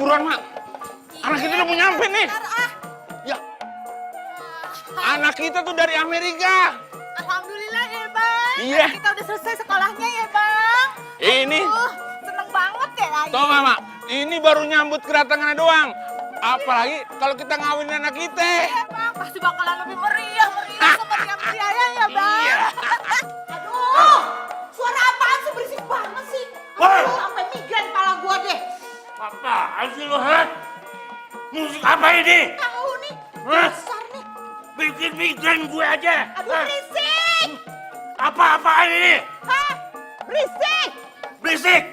buruan, Mak. Anak kita udah mau nyampe nih. Ya. Anak kita tuh dari Amerika. Alhamdulillah ya, Bang. Iya. Kita udah selesai sekolahnya ya, Bang. Ini. Seneng banget ya, Lagi. Tau nggak, Mak? Ini baru nyambut kedatangannya doang. Apalagi kalau kita ngawinin anak kita. Iya, Bang. Pasti bakalan lebih meriah semeriah-meriahnya ya, Bang. Iya. Aduh, suara apaan sih? Berisik banget sih. Woi. Aduh, sampai migran kepala gua deh. Apaan sih lo, ha? Musik apa ini? Tahu nih, Hah? besar nih. Bikin migran gue aja. Aduh, Hah? berisik. Apa-apaan ini? Hah? Berisik. Berisik.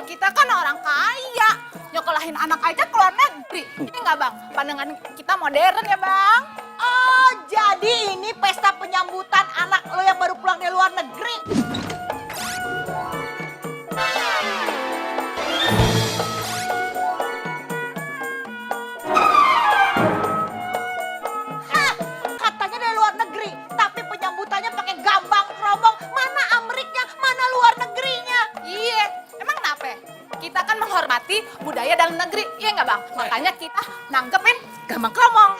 Kita kan orang kaya, nyokolahin anak aja ke luar negeri. Ini nggak, Bang? Pandangan kita modern ya, Bang? Oh, jadi ini pesta penyambutan anak lo yang baru pulang dari luar negeri. Hah, katanya dari luar negeri, tapi penyambutannya pakai gambang keromong. Mana Ameriknya, mana luar negerinya? Iya, emang kenapa? Kita kan menghormati budaya dalam negeri, iya nggak, Bang? Makanya kita nanggepin gambang keromong.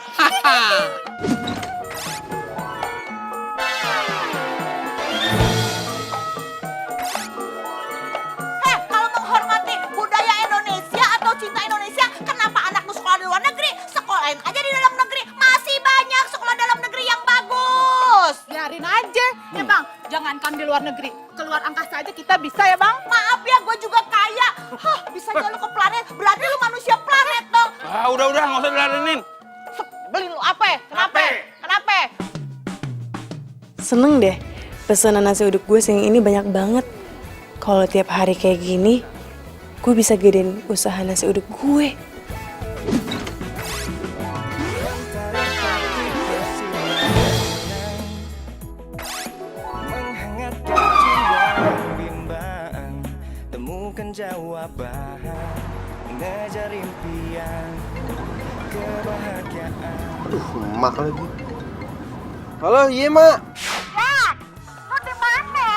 Kalau menghormati budaya Indonesia atau cinta Indonesia, kenapa anak lu sekolah di luar negeri? Sekolahin aja di dalam negeri. Masih banyak sekolah dalam negeri yang bagus. Biarin aja, ya Bang. Jangankan di luar negeri, keluar angkasa aja kita bisa ya, Bang. Maaf ya, gue juga kaya. Hah, bisa aja lu ke planet, berarti lu manusia planet dong. Ah, udah, nggak usah diladenin. Beli lu apa? Kenapa? Kenapa? Seneng deh, pesanan nasi uduk gue siang ini banyak banget. Kalau tiap hari kayak gini, gue bisa gedein usaha nasi uduk gue. Menghangatkan jiwa bimbang, temukan jawaban, ngejar impian, kebahagiaan. Aduh, mak lagi. Halo, iya mak. Ya, lu di mana?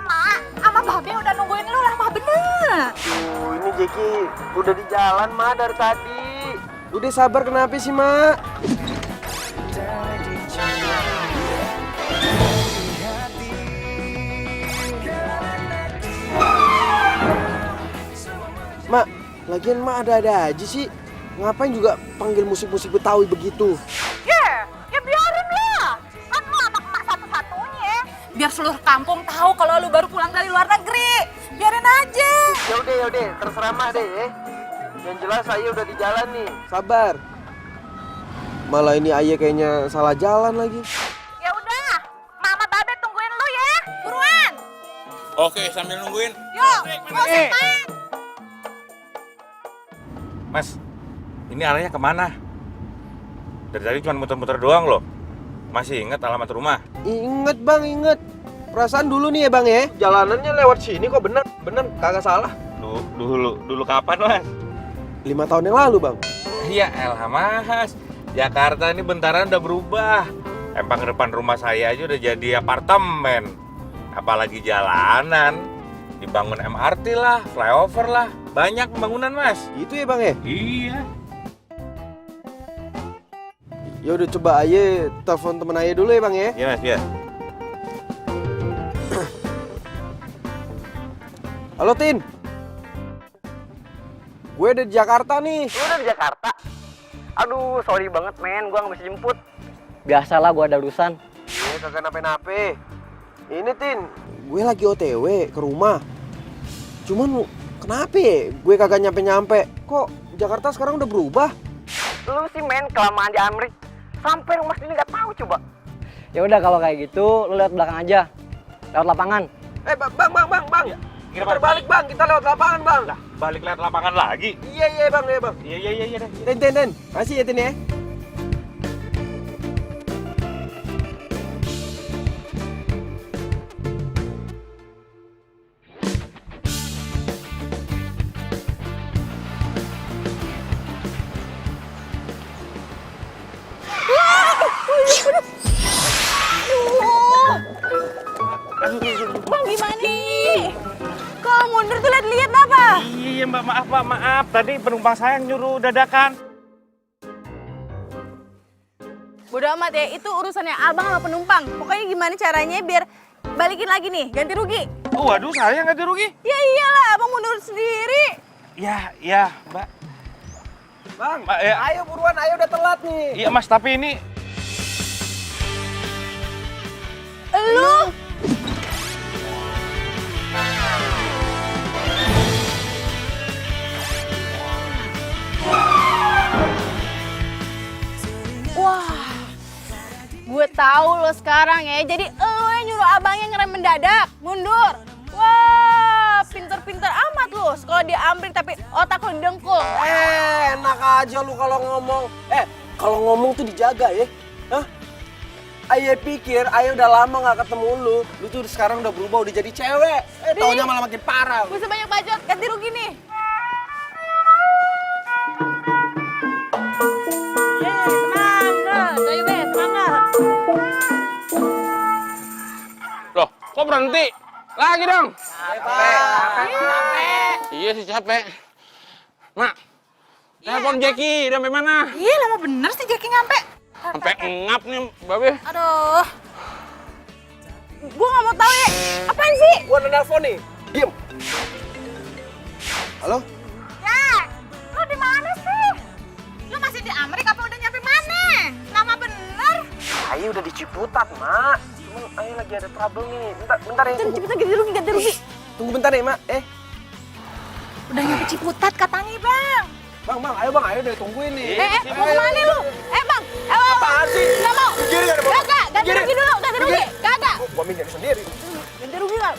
Mak, sama Babe udah nungguin lu lama bener. Ini Jeki udah di jalan mak dari tadi. Udah sabar kenapa sih mak? Jadi jiwa di hati, Mak, lagian mak ada-ada aja sih. Ngapain juga panggil musik-musik Betawi begitu? Ya biarin lah. Kan lu anak emak satu-satunya. Biar seluruh kampung tahu kalau lu baru pulang dari luar negeri. Biarin aja. Ya udah, terserah mak deh ya. Yang jelas saya udah di jalan nih. Sabar. Malah ini ayah kayaknya salah jalan lagi. Ya udah, Mama Babe tungguin lu ya. Buruan. Oke, sambil nungguin. Yuk, musik main. Mas, ini arahnya kemana? Dari tadi cuma muter-muter doang loh. Masih inget alamat rumah? Ingat bang, inget. Perasaan dulu nih ya bang ya. Jalanannya lewat sini kok bener kagak salah. Dulu kapan, Mas? 5 tahun yang lalu bang. Iya, elah Mas. Jakarta ini bentaran udah berubah. Empang depan rumah saya aja udah jadi apartemen. Apalagi jalanan. Dibangun MRT lah, flyover lah. Banyak pembangunan, Mas. Gitu ya bang ya. Iya. Ya udah coba aja telepon temen ayah dulu ya bang ya. Iya, Mas, iya. Halo Tin. Gue udah di Jakarta nih. Lu udah di Jakarta? Aduh, sorry banget men, gua nggak bisa jemput. Biasalah gua ada urusan. Kagak nape-nape. Ini Tin, gue lagi OTW ke rumah. Cuman kenapa ya gue kagak nyampe-nyampe? Kok Jakarta sekarang udah berubah? Lu sih men, kelamaan di Amrik. Sampai rumah sini nggak tahu coba. Ya udah kalau kayak gitu, lu lewat belakang aja. Lewat lapangan. Bang. Gimana, Kita balik bang, kita lewat lapangan bang. Lah, balik lihat lapangan lagi. Iya bang. Iya. Tin. Masih ya Tin ya. Bang gimana nih? Kok mundur tuh lihat-lihat apa? Iya mbak, maaf mbak, maaf. Tadi penumpang saya yang nyuruh dadakan. Bodo amat ya, itu urusannya abang sama penumpang. Pokoknya gimana caranya biar balikin lagi nih, ganti rugi. Oh, waduh, saya nggak dirugi. Ya iyalah, abang mau nurut sendiri. Ya, mbak. Bang, Mbak, ya. ayo buruan, ayo udah telat nih. Iya mas, tapi ini Lu? Wah, gue tahu lo sekarang ya. Jadi lo yang nyuruh abangnya ngerem mendadak, mundur. Wah, pinter-pinter amat lo. Sekolah di Amrik tapi otak lo dengkul. Enak aja lu kalau ngomong. Kalau ngomong tuh dijaga ya. Hah? Ayo pikir, ayo udah lama gak ketemu lu. Lu tuh sekarang udah berubah, udah jadi cewek. Taunya malah makin parah. Gue sebanyak bacot, ganti rugi nih. Semangat, ayo be, semangat. Loh, kok berhenti? Lagi dong. Iya sih capek. Mak, telepon Jackie, udah sampai mana? Iya, lama bener sih Jackie nyampe. Sampai ngap nih, Babe. Aduh. Gue gak mau tahu ya. Apaan sih? Gua udah nelfon nih. Diem. Halo? Ya, lu di mana sih? Lu masih di Amerika apa udah nyampe mana? Lama bener. Ayo udah di Ciputat, Mak. Cuman Ayo lagi ada trouble nih. Bentar ya. Cepetan ganti rugi. Tunggu bentar ya, Mak. Udah nyampe Ciputat katanya, Bang. Bang, ayo Bang, ayo udah tungguin nih. Mau kemana lu? Bang. Apaan sih? Gak mau. Gini gak ada, Bang. Kagak, ganti Gini. rugi dulu, ganti rugi. Kagak. Gua minjem sendiri. Ganti rugi nggak?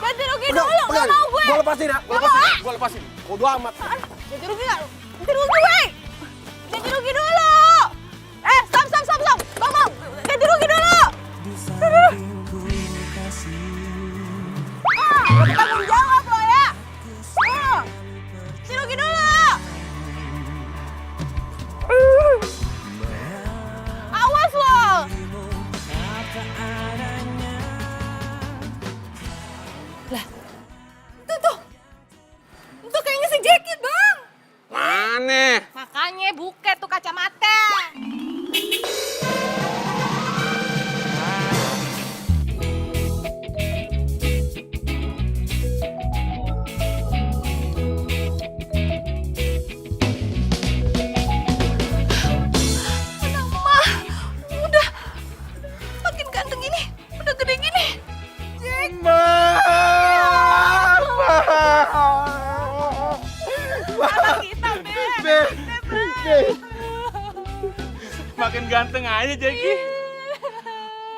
Ganti rugi dulu, nggak mau gue. Gua lepasin ya. Gua lepasin. Bodo amat. Ganti rugi nggak? Ganti rugi, wey. Ganti rugi dulu. Stop. Bang. Ganti rugi dulu. Tanggung jawab lo ya. Ganti rugi dulu. Awas lo. Itu kayaknya si Jackie, Bang. Mana? Makanya buket tuh kacamata. Anak mah, udah makin ganteng gini, udah gede gini. Jack. Anak kita, Makin ganteng aja Jackie.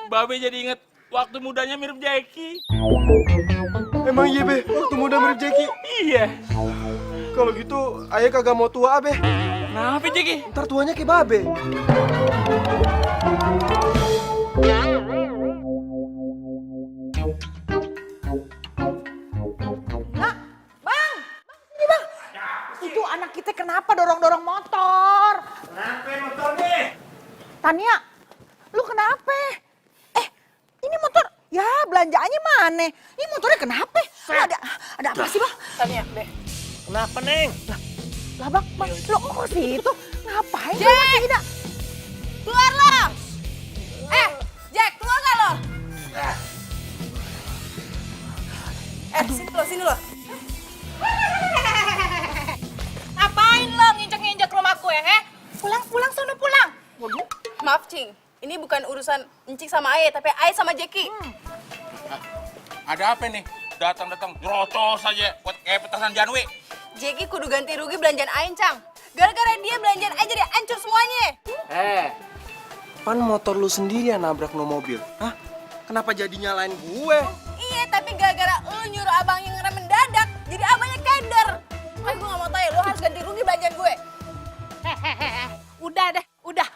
Babe jadi inget waktu mudanya mirip Jackie. Emang iya, Be? Waktu muda mirip Jackie? Iya. Kalau gitu, Ayah kagak mau tua, Be. Kenapa Jackie? Ntar tuanya kayak Babe. Bang, sini Bang. Itu anak kita kenapa dorong-dorong motor? kenapa motornya? Tania, lu kenapa? Ini motor, ya belanjaannya mana? Ini motornya kenapa? Lu ada apa sih Bang? Tanya, Deh. Kenapa, Neng? Lah Bang, lu kok ke situ? Ngapain lu masih tidak? Keluar lo! Jack, keluar gak lo? Sini lo. Ngapain lo nginjek-nginjek rumahku ya, Pulang, sono pulang. Maaf, Cing. Ini bukan urusan Encik sama Aye, tapi Aye sama Jackie. Ada apa nih? Datang-datang brocos aja buat kayak petasan Janwi. Jackie kudu ganti rugi belanjaan Aye, Cang. Gara-gara dia belanjaan Aye jadi hancur semuanya. Pan motor lu sendiri yang nabrak no mobil. Hah? Kenapa jadi nyalain gue? Iya, tapi gara-gara lu nyuruh abang yang ngerem mendadak, jadi abangnya keder. Kan gue gak mau tahu ya, lu harus ganti rugi belanjaan gue. Udah deh, udah.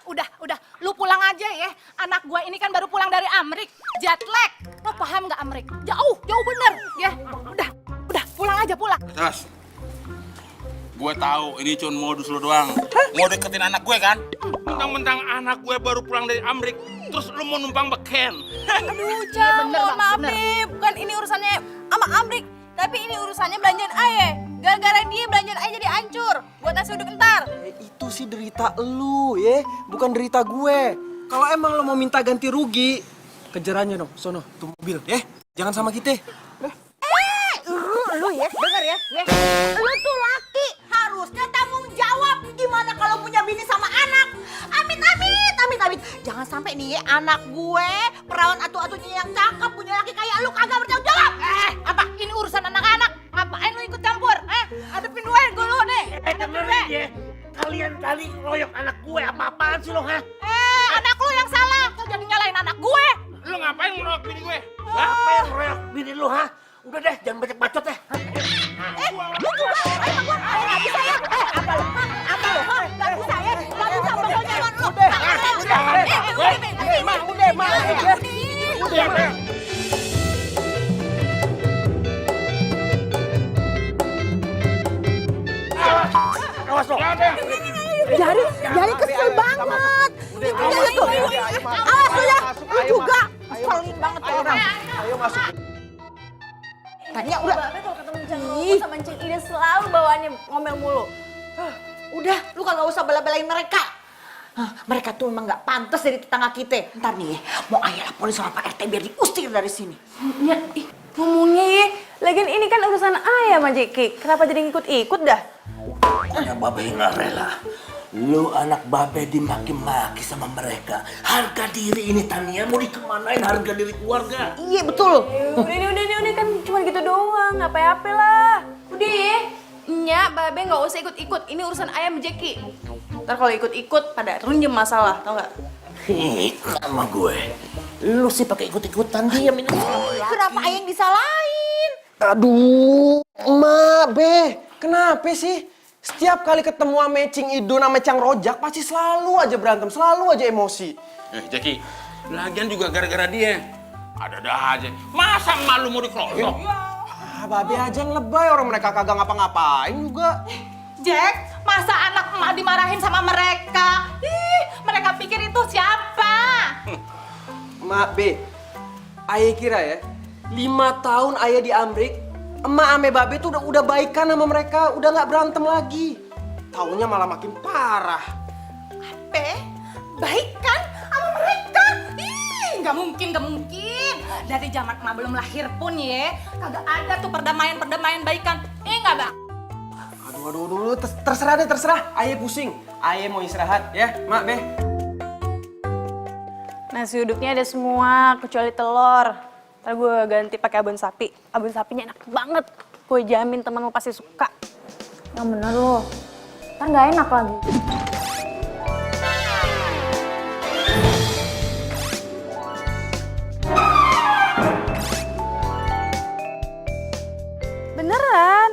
Lu pulang aja ya. Anak gua ini kan baru pulang dari Amrik, jet lag. Lo paham nggak Amrik? Jauh bener ya. Udah, pulang aja. Terus, gue tahu ini cuma modus lo doang. Mau deketin anak gue kan? Mentang-mentang anak gue baru pulang dari Amrik, terus lu mau numpang beken. Aduh, Cang, mohon maaf nih. Bukan ini urusannya sama Amrik. Tapi ini urusannya belanjaan Aye. Gara-gara dia belanjaan Aye jadi hancur. Buat nasi uduk entar. Itu sih derita lu ya, bukan derita gue. Kalau emang lo mau minta ganti rugi, kejarannya dong, sono, tuh mobil ya. Jangan sama kita. Lu ya, denger ya. Lu tuh laki, harusnya tanggung jawab. Gimana kalau punya bini sama anak? Amit, amit, amit, amit. Jangan sampai nih ya, anak gue, perawan atu-atunya yang cakep, punya laki kayak lu kagak bertanggung jawab. Apa? Ini urusan anak-anak. Ngapain lu ikut campur? Hadepin gue lu nih. Dengerin ya, kalian kali ngeroyok anak gue apa-apaan sih lo, ha? Anak lu yang salah. Lu jadi nyalain anak gue. Lu ngapain ngeroyok bini gue? Siapa yang ngeroyok bini lo, ha? Udah deh, jangan bacot-bacot ya. Lu juga, ayo gue, nggak bisa ya. Apa lu? Apa lu? Nggak bisa ya. Nggak bisa, pokoknya lu. Udah. Awas lo. Jari kesel banget. Itu tuh. Awas lu ya, lu juga. Keselin banget tuh orang. Ayo masuk. Tanya udah. Babe kalau ketemu Cang Romo sama Cing Ida selalu bawaannya ngomel mulu. Udah, lu kagak usah bela-belain mereka. Mereka tuh emang gak pantas dari tetangga kita. Ntar nih, mau ayah laporin sama Pak RT biar diusir dari sini. Ya, ngomongnya ya. Lagian ini kan urusan ayah sama Jeki. Kenapa jadi ngikut-ikut dah? Ya babe nggak rela. Lu anak babe dimaki-maki sama mereka. Harga diri ini Tania mau dikemanain harga diri keluarga? Iya betul. Udah kan cuma gitu doang. Apa-apa lah. Udah ya. Nya, Babe nggak usah ikut-ikut. Ini urusan ayam Jeki. Ntar kalau ikut-ikut pada runjem masalah, tau nggak? Sama gue. Lu sih pakai ikut-ikutan diam ini. Kenapa ayah yang disalahin? Aduh, emak, Be. Kenapa sih? Setiap kali ketemu sama Cing Idun sama Cang Rojak pasti selalu aja berantem, selalu aja emosi. Jackie, lagian juga gara-gara dia. Ada-ada aja. Masa malu mau dikeroyok? Babe aja yang lebay, orang mereka kagak ngapa-ngapain juga. Jack, masa anak emak dimarahin sama mereka? Ih, mereka pikir itu siapa? Mak, Be, ayah kira ya, 5 tahun ayah di Amrik, emak ame babe tuh udah baikan sama mereka, udah nggak berantem lagi. Taunya malah makin parah. Baikan sama mereka? Ih, nggak mungkin. Dari zaman emak belum lahir pun ya, kagak ada tuh perdamaian baikan. Nggak, Bang? Aduh, terserah deh, terserah. Ayah pusing, ayah mau istirahat ya, Mak, Be. Nasi uduknya ada semua, kecuali telur. Ntar gue ganti pakai abon sapi. Abon sapinya enak banget. Gue jamin temen lo pasti suka. Yang bener lo, ntar gak enak lagi. Beneran.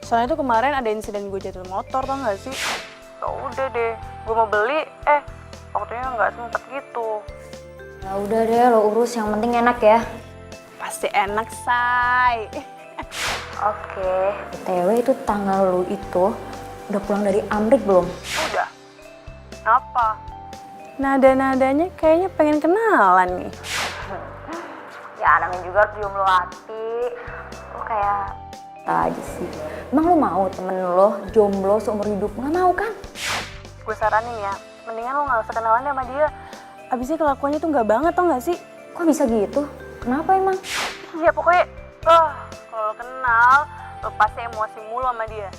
Soalnya tuh kemarin ada insiden gue jatuh motor, tau gak sih? Ya udah deh, gue mau beli, waktunya nggak sempet gitu. Ya udah deh, lo urus, yang penting enak ya. Pasti enak, say. Oke. BTW itu tanggal lu itu udah pulang dari Amrik belum? Udah. Apa? Nada-nadanya kayaknya pengen kenalan nih. Ya namanya juga harus jomblo hati. Lo kayak aja sih. Emang lo mau temen lo jomblo seumur hidup? Nggak mau kan? Gue saranin ya, mendingan lo gak usah kenalan deh sama dia. Abisnya kelakuannya tuh gak banget, tau gak sih? Kok bisa gitu? Kenapa emang? Ya pokoknya, kalau lo kenal, lo pasti emosi mulu sama dia.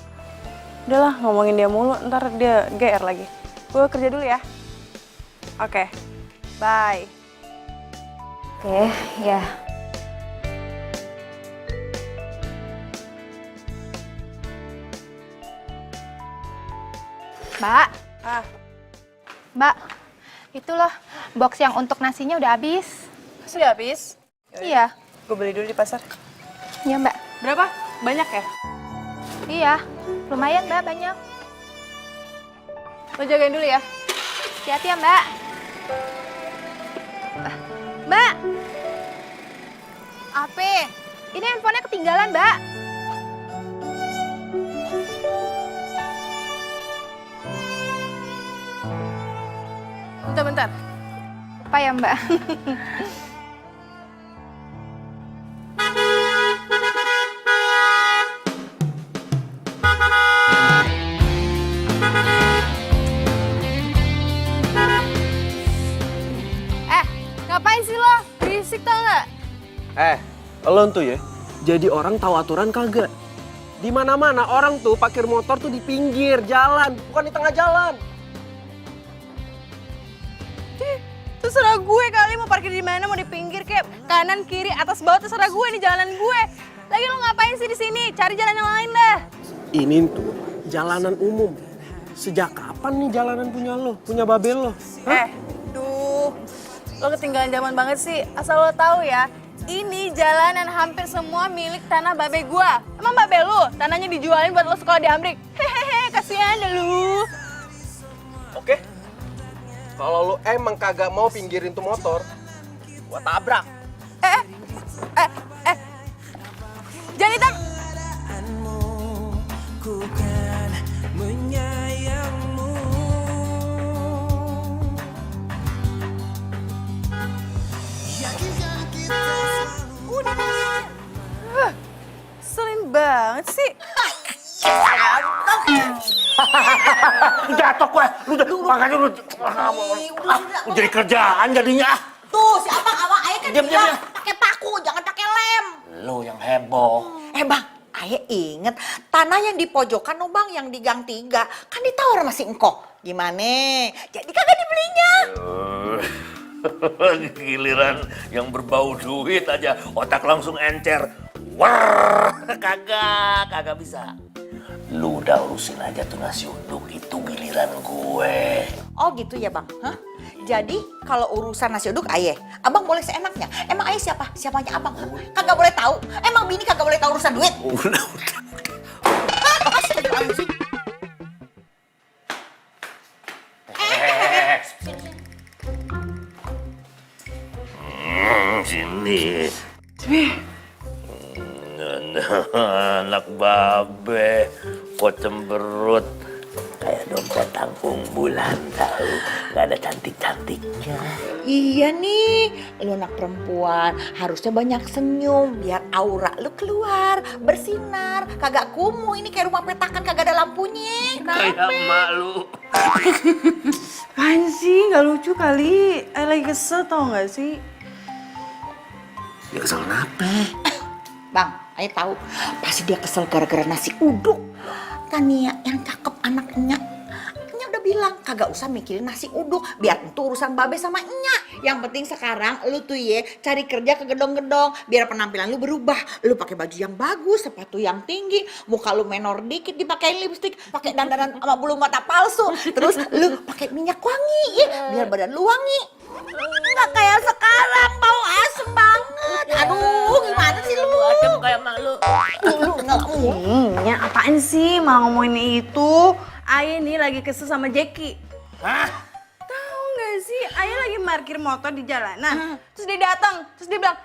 Udahlah, ngomongin dia mulu, ntar dia GR lagi. Gue kerja dulu ya. Oke, bye. Oke, ya. Mbak, Mbak, itu loh box yang untuk nasinya udah habis. Sudah habis? Iya. Gue beli dulu di pasar. Iya Mbak. Berapa? Banyak ya? Iya, lumayan Mbak, banyak. Lo jagain dulu ya. Hati-hati ya Mbak. Mbak. Apa? Ini handphonenya ketinggalan Mbak. Bentar. Apa ya Mbak? Lo tuh ya, jadi orang tahu aturan kagak? Di mana-mana orang tuh parkir motor tuh di pinggir jalan, bukan di tengah jalan. Terserah gue kali mau parkir di mana, mau di pinggir kayak kanan, kiri, atas, bawah, terserah gue, ini jalanan gue. Lagi lo ngapain sih di sini? Cari jalan yang lain dah. Ini tuh jalanan umum. Sejak kapan nih jalanan punya lo, punya babel lo? Lo ketinggalan zaman banget sih. Asal lo tahu ya, ini jalanan hampir semua milik tanah babe gue. Emang babe lu tanahnya dijualin buat lo sekolah di Amrik? Hehehe, kasihan deh lu. Oke. Kalau lo emang kagak mau pinggirin tuh motor, gua tabrak. Jangan hitam. Ku kan menyayangmu. Yakinkan kita Selin banget sih. Jatuh gue, makanya lu jadi kerjaan jadinya. Tuh, si Abang awak ayah kan Diam, bilang diam. pakai paku, jangan pakai lem. Lu yang heboh. Bang, ayah inget tanah yang di pojokan no bang, yang di gang 3 kan ditawar masih engkau. Gimana? Jadi kagak dibelinya. Giliran yang berbau duit aja otak langsung encer. Wah, kagak bisa. Lu udah urusin aja tuh nasi uduk, itu giliran gue. Oh gitu ya bang? Hah? Jadi kalau urusan nasi uduk ayah, abang boleh seenaknya. Emang ayah siapa? Siapanya abang? Kagak boleh tahu. Emang bini kagak boleh tahu urusan duit? Udah. Sini. Anak babe, kok cemberut. Kayak dompet tanggung bulan tahu, nggak ada cantik-cantiknya. Iya nih, lu anak perempuan harusnya banyak senyum biar aura lu keluar, bersinar, kagak kumuh. Ini kayak rumah petakan kagak ada lampunya. Kayak emak lu. Apaan sih? Gak lucu kali. Lagi kesel tau gak sih? Dia kesel kenapa? Bang, ayah tahu pasti dia kesel gara-gara nasi uduk. Tania yang cakep anaknya. Nya udah bilang kagak usah mikirin nasi uduk, biar itu urusan babe sama Nya. Yang penting sekarang lu tuh ye cari kerja ke gedong-gedong biar penampilan lu berubah. Lu pakai baju yang bagus, sepatu yang tinggi, muka lu menor dikit dipakein lipstik, pakai dandanan sama bulu mata palsu. Terus lu pakai minyak wangi ya, biar badan lu wangi. Nggak kayak sekarang bau asem banget. Aduh, gimana sih lu? Adem kayak emak lu. Lu ngelamun. Ya apaan sih malah ngomongin itu? Ayah nih lagi kesel sama Jackie. Hah? Tahu nggak sih? Ayah lagi parkir motor di jalanan. Terus dia datang, terus dia bilang,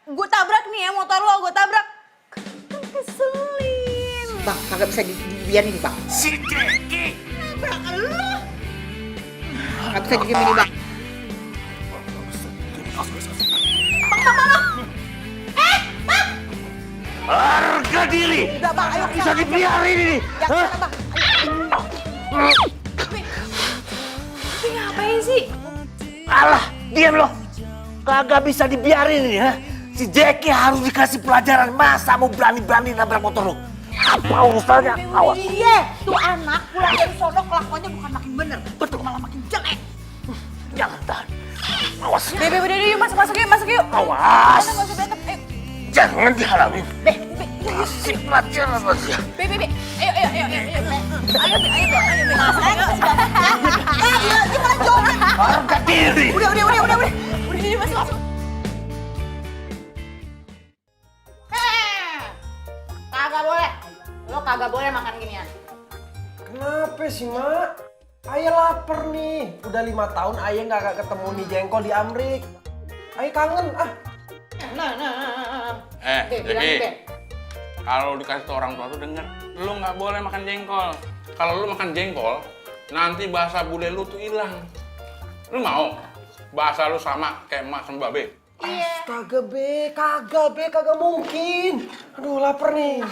gue tabrak nih ya motor lo, gue tabrak. Kan keselin. Bang, kagak bisa dibiarin bang. Si Jackie. Nabrak lu. Kagak bisa diem ini bang. Harga diri. Udah bang, ayo Bisa dibiarin ini. Jangan bang. Tapi ngapain sih? Alah, diam lo. Kagak bisa dibiarin ini ya. Si Jackie harus dikasih pelajaran, masa mau berani-berani nabrak motor lo. Apa urusannya? Awas. Iya, tuh anak pulang dari sono kelakuannya bukan makin bener, betul malah makin jelek. Jangan tahan. Awas. Bebe, udah yuk, masuk yuk. Awas. Nggak usah berantem, ayo. Jangan dihalangin. Kasih pelajaran aja. Bebe, ayo. Ayo. Gimana jawabnya? Harga diri. Udah, Udah, masuk. Kagak boleh. Lo kagak boleh makan ginian. Kenapa sih, Mak? Ayah lapar nih. Udah 5 tahun ayah nggak ketemu nih jengkol di Amrik. Ayah kangen, ah. Jadi kalau dikasih tau orang tua tuh denger, lu nggak boleh makan jengkol. Kalau lu makan jengkol, nanti bahasa bule lu tuh hilang. Lu mau bahasa lu sama kayak emak sama babe? Astaga, kagak mungkin. Aduh, lapar nih.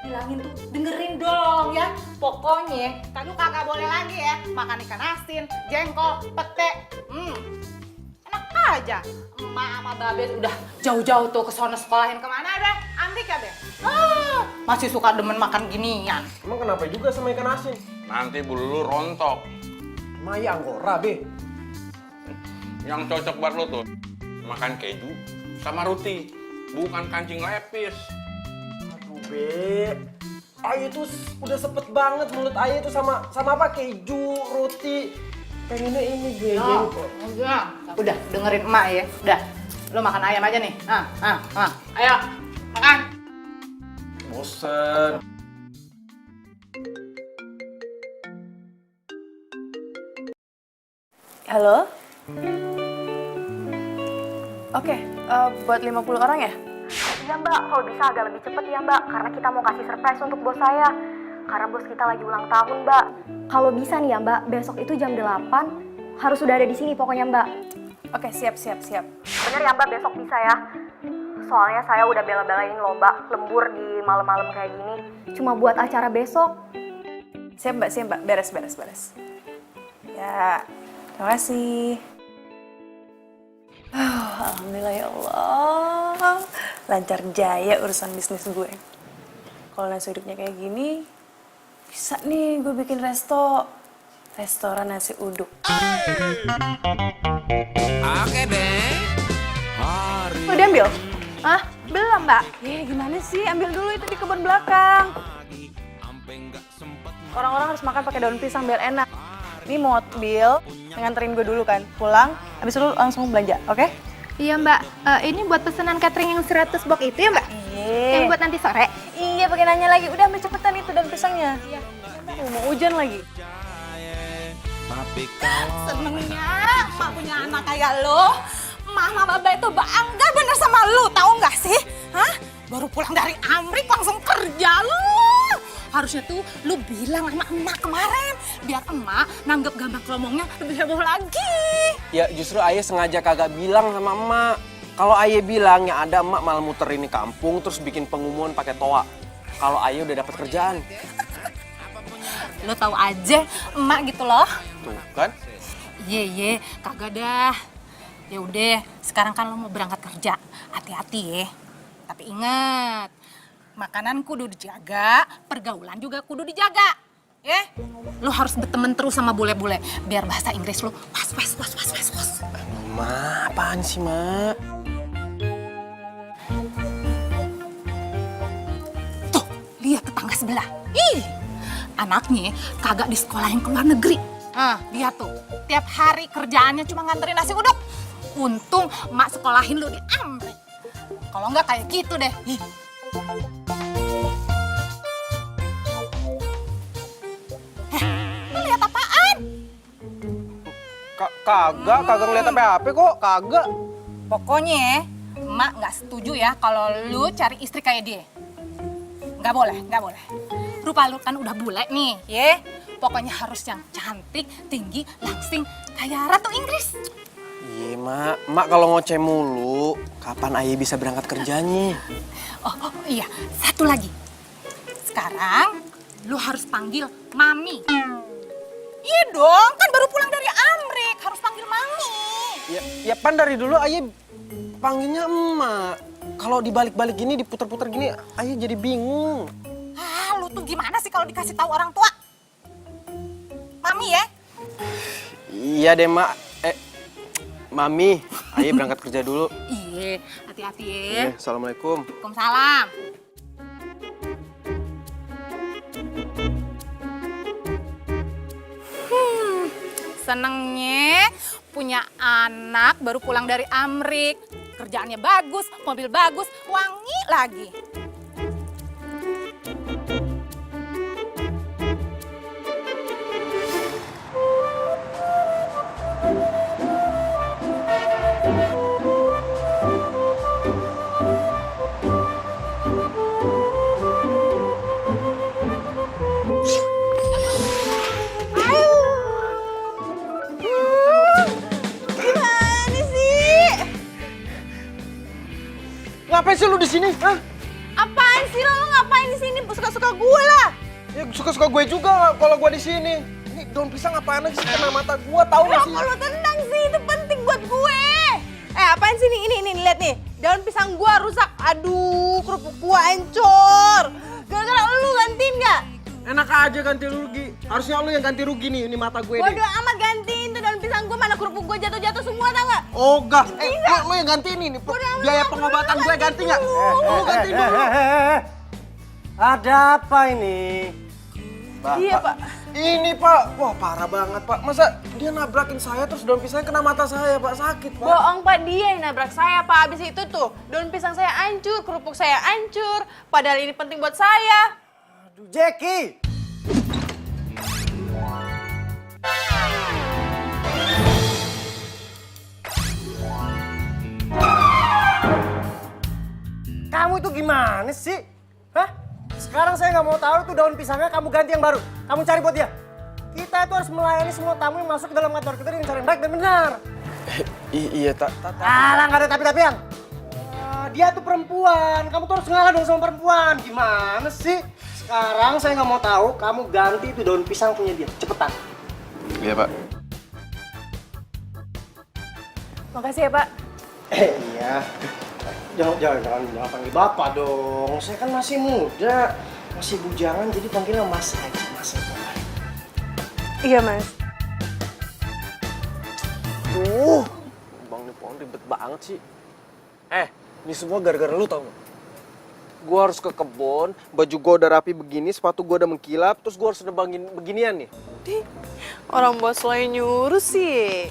Bilangin tuh, dengerin dong ya. Pokoknya kagak boleh lagi ya makan ikan asin, jengkol, pete. Enak aja. Emak sama Babe udah jauh-jauh tuh ke sono sekolahin kemana deh? Amerika deh. Masih suka demen makan ginian. Emang kenapa juga sama ikan asin? Nanti bulu lu rontok. Maya Anggora, Be. Yang cocok buat lu tuh makan keju sama roti, bukan kancing lepis. Aduh, Be. Ayu tuh udah sepet banget mulut Ayu tuh sama apa? Keju, roti. Pengennya ini, Be. Jengkol. Udah dengerin emak ya. Udah, lu makan ayam aja nih. Ayo, makan. Bosen. Halo? Oke, buat 50 orang ya? Iya mbak, kalau bisa agak lebih cepet ya mbak, karena kita mau kasih surprise untuk bos saya. Karena bos kita lagi ulang tahun mbak. Kalau bisa nih ya mbak, besok itu jam 8 harus sudah ada di sini pokoknya mbak. Oke, siap. Bener ya mbak, besok bisa ya. Soalnya saya udah bela-belain loh mbak, lembur di malam-malam kayak gini. Cuma buat acara besok. Siap mbak, beres. Ya, terima kasih. Alhamdulillah ya Allah, lancar jaya urusan bisnis gue. Kalau nasi uduknya kayak gini, bisa nih gue bikin restoran nasi uduk. Oke deh. Udah diambil? Hah? Belum mbak? Gimana sih? Ambil dulu itu di kebun belakang. Orang-orang harus makan pakai daun pisang biar enak. Ini mobil, nganterin gue dulu kan, pulang, habis itu langsung belanja, oke? Iya mbak, ini buat pesanan catering yang 100 box itu ya mbak? Iya. Yang buat nanti sore? Iya, pakai nanya lagi. Udah ambil cepetan itu daun pisangnya. Iya. Mau hujan lagi. Senengnya emak punya anak kayak lo. Mama Baba itu bangga bener sama lu, tahu nggak sih? Hah? Baru pulang dari Amerika langsung kerja lu. Harusnya tuh lu bilang sama emak kemarin, biar emak nanggep gambar kelomongnya lebih heboh lagi. Ya justru Ayah sengaja kagak bilang sama emak. Kalau Ayah bilang ya ada emak malah muter ini kampung terus bikin pengumuman pakai toa. Kalau Ayah udah dapat kerjaan. Lu tahu aja emak gitu loh. Tuh kan? Iya, kagak dah. Ya udah, sekarang kan lo mau berangkat kerja. Hati-hati ya. Tapi ingat, makanan kudu dijaga, pergaulan juga kudu dijaga. Ya? Lo harus berteman terus sama bule-bule biar bahasa Inggris lo was. Ma, apaan sih, Ma? Tuh, lihat tetangga sebelah. Ih, anaknya kagak disekolahin ke luar negeri. Lihat tuh, tiap hari kerjaannya cuma nganterin nasi uduk. Untung mak sekolahin lu di Amerika. Kalau enggak kayak gitu deh. Lu lihat apaan? Kagak ngeliat apa-apa kok, kagak. Pokoknya emak nggak setuju ya kalau lu cari istri kayak dia. Nggak boleh. Rupa lu kan udah bule nih, ya. Pokoknya harus yang cantik, tinggi, langsing, kayak Ratu Inggris. Iya, Mak kalau ngoceh mulu, kapan Ayah bisa berangkat kerjanya? Oh iya, satu lagi. Sekarang lu harus panggil Mami. Iya dong, kan baru pulang dari Amerika, harus panggil Mami. Ya pan dari dulu Ayah panggilnya emak. Kalau dibalik-balik gini, diputer-puter gini, Ayah jadi bingung. Lu tuh gimana sih kalau dikasih tahu orang tua? Mami ya? Iya deh, Mak. Mami, Ayah berangkat kerja dulu. Iya, hati-hati ya. Iya, Assalamualaikum. Waalaikumsalam. Senengnya punya anak baru pulang dari Amerika. Kerjaannya bagus, mobil bagus, wangi lagi. Ngapain sih lu di sini? Hah? Apaan sih lo ngapain di sini? Suka-suka gue lah. Ya suka-suka gue juga kalau gue di sini. Ini daun pisang apaan aja sih kena mata gue, tahu nggak sih? Kalau tendang sih itu penting buat gue. Apaan sih nih? Ini lihat nih. Daun pisang gua rusak. Aduh, kerupuk gua hancur. Gara-gara lu gantiin nggak? Enak aja ganti rugi. Harusnya lu yang ganti rugi nih, ini mata gue nih. Bodoh amat gantiin tuh daun pisang gua, mana kerupuk gua jatuh-jatuh semua tau nggak? Ogah, lu yang gantiin ini. Biaya pengobatan gue ganti nggak? Lu ganti dulu. Ada apa ini? Iya, Pak. Ini Pak, wah parah banget Pak. Masa dia nabrakin saya terus daun pisangnya kena mata saya Pak, sakit Pak. Bohong Pak, dia yang nabrak saya Pak. Habis itu tuh daun pisang saya hancur, kerupuk saya hancur. Padahal ini penting buat saya. Aduh, Jackie! Kamu itu gimana sih? Hah? Sekarang saya nggak mau tahu itu daun pisangnya kamu ganti yang baru. Kamu cari buat dia. Kita itu harus melayani semua tamu yang masuk ke dalam kantor kita dengan cara yang baik dan benar. Iya, Alah, nggak ada tapi-tapian. Dia tuh perempuan. Kamu tuh harus ngalah dong sama perempuan. Gimana sih? Sekarang saya nggak mau tahu. Kamu ganti itu daun pisang punya dia. Cepetan. Iya Pak. Makasih ya Pak. Iya. Jangan panggil bapak dong. Saya kan masih muda, masih bujangan, jadi panggilnya mas aja, mas aja. Iya Mas. Bang Nipon ribet banget sih. Ini semua gara-gara lu tau gak? Gua harus ke kebun, baju gua udah rapi begini, sepatu gua udah mengkilap, terus gua harus nebangin beginian nih. Orang bos lo yang nyuruh sih.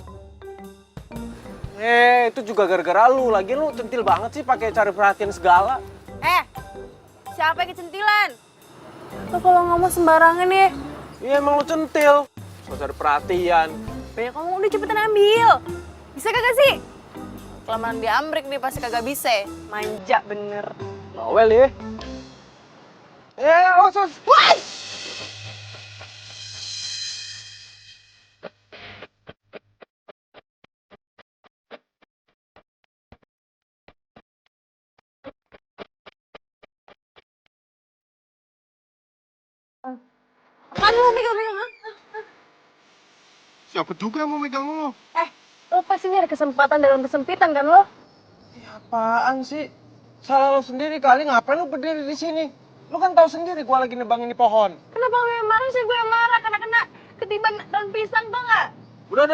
Itu juga gara-gara lu. Lagian lu centil banget sih pakai cari perhatian segala. Siapa yang kecentilan? Lo kalau ngomong sembarangan ya. Iya emang lu centil. Suka cari perhatian. Banyak ngomong, udah cepetan ambil. Bisa kagak sih? Kelamaan di Amrik nih pasti kagak bisa. Manja bener. Bawel ya. What? Aduh, megang-megang. Siapa juga yang mau megang lu? Lo pasti nyari kesempatan dalam kesempitan kan lo? Apaan sih? Salah lo sendiri kali, ngapain lu berdiri di sini? Lu kan tahu sendiri gua lagi nebangin di pohon. Kenapa lo yang marah sih? Gue yang marah karena kena ketiban daun pisang tau gak? Udah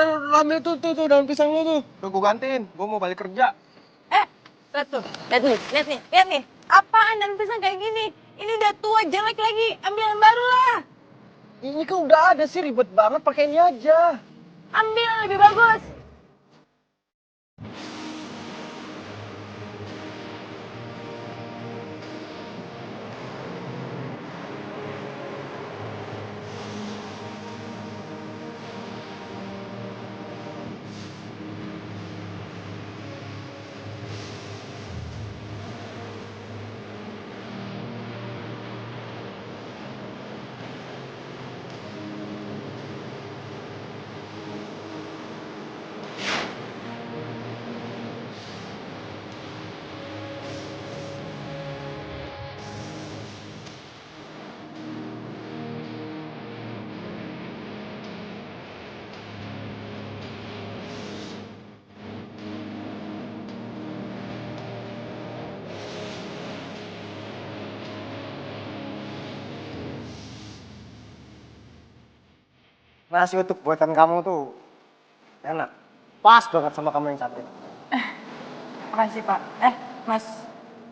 ambil tuh daun pisang lu tuh. Udah gua gantiin, gua mau balik kerja. Lihat tuh, lihat nih. Apaan daun pisang kayak gini? Ini udah tua, jelek lagi. Ambil yang baru lah. Ini kan udah ada sih, ribet banget, pakai ini aja. Ambil yang lebih bagus. Nasi utuk buatan kamu tuh enak. Pas banget sama kamu yang cantik. Makasih Pak. Mas.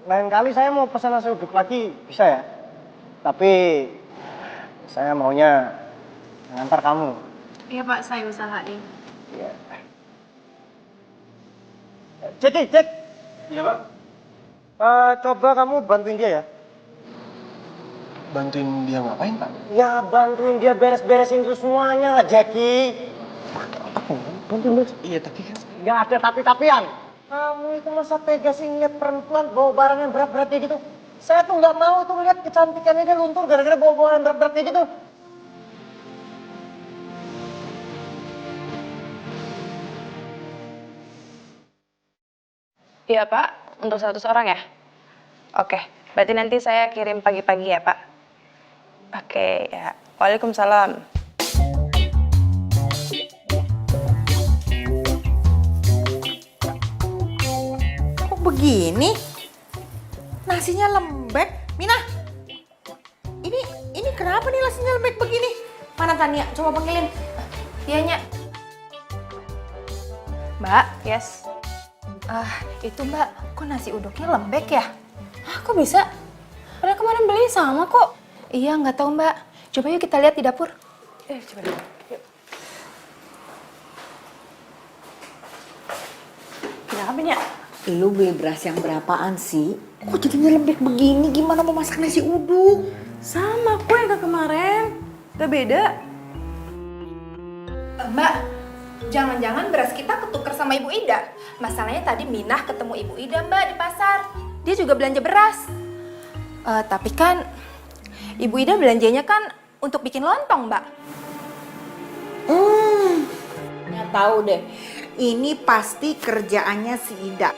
Lain kali saya mau pesan nasi uduk lagi, bisa ya? Tapi saya maunya ngantar kamu. Iya Pak, saya usahain. Iya. Cek. Iya Pak. Coba kamu bantuin dia ya. Bantuin dia ngapain Pak? Ya bantuin dia beres-beresin itu semuanya lah, Jackie. Bantuin beres. Iya tapi kan. Nggak ada tapi-tapian. Kamu itu masa tega sih ngeliat perempuan bawa barang yang berat-berat kayak gitu? Saya tuh nggak mau tuh ngeliat kecantikannya dia luntur gara-gara bawa barang yang berat-berat kayak gitu. Iya Pak, untuk 100 orang ya? Oke, berarti nanti saya kirim pagi-pagi ya Pak? Oke, ya. Waalaikumsalam. begini? Nasinya lembek. Mina, ini kenapa nih nasinya lembek begini? Mana Tania? Coba panggilin. Iya, Nya. Mbak, yes. Itu Mbak, kok nasi uduknya lembek ya? Hah, kok bisa? Padahal kemarin beli sama kok. Iya, nggak tahu Mbak. Coba yuk kita lihat di dapur. Coba deh. Kenapa, Nya? Lu beli beras yang berapaan sih? Kok jadinya lembek begini? Gimana mau masak nasi uduk? Sama kok yang ke kemarin. Gak beda. Mbak, jangan-jangan beras kita ketukar sama Ibu Ida. Masalahnya tadi Minah ketemu Ibu Ida Mbak di pasar. Dia juga belanja beras. Tapi kan Ibu Ida belanjanya kan untuk bikin lontong Mbak. Nggak tahu deh. Ini pasti kerjaannya si Ida.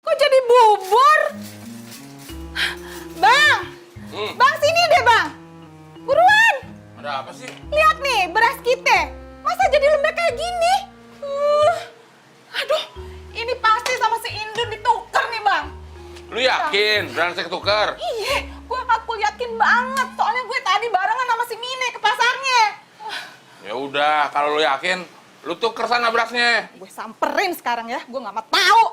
Kok jadi bubur? Bang! Bang, sini deh, Bang. Buruan! Ada apa sih? Lihat nih, beras kita. Masa jadi lembek kayak gini? Aduh, ini pasti sama si Indun ditukar nih, Bang. Lu yakin berasnya ketukar? Iya, aku yakin banget. Soalnya gue tadi barengan sama si Mine ke pasarnya. Ya udah, kalau lu yakin, lu tuker sana berasnya. Gue samperin sekarang ya, gue nggak mau tahu.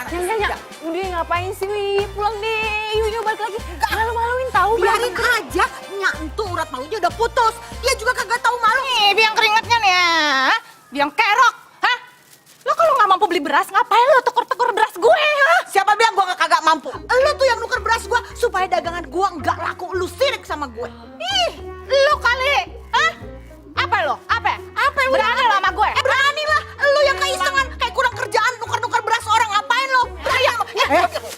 Nyak, udah ngapain sih, Wi? Pulang deh, yuk balik lagi. Malu-maluin tahu. Biarin aja, nyantu urat malunya udah putus. Dia juga kagak tahu malu. Nih, biang keringetnya nih ya. Biang kerok, hah? Lo kalau nggak mampu beli beras, ngapain lo tuker-tuker beras gue, ha? Siapa bilang gua kagak mampu? Lu tuh yang nuker beras gua supaya dagangan gua nggak laku. Lu sirik sama gue. Ih, lo kali, hah? Apa lo? Apa? Apa yang berani lo sama gue? Berani lah, lu yang keisengan kayak kurang kerjaan nuker-nuker beras orang. Ngapain lo? Berani.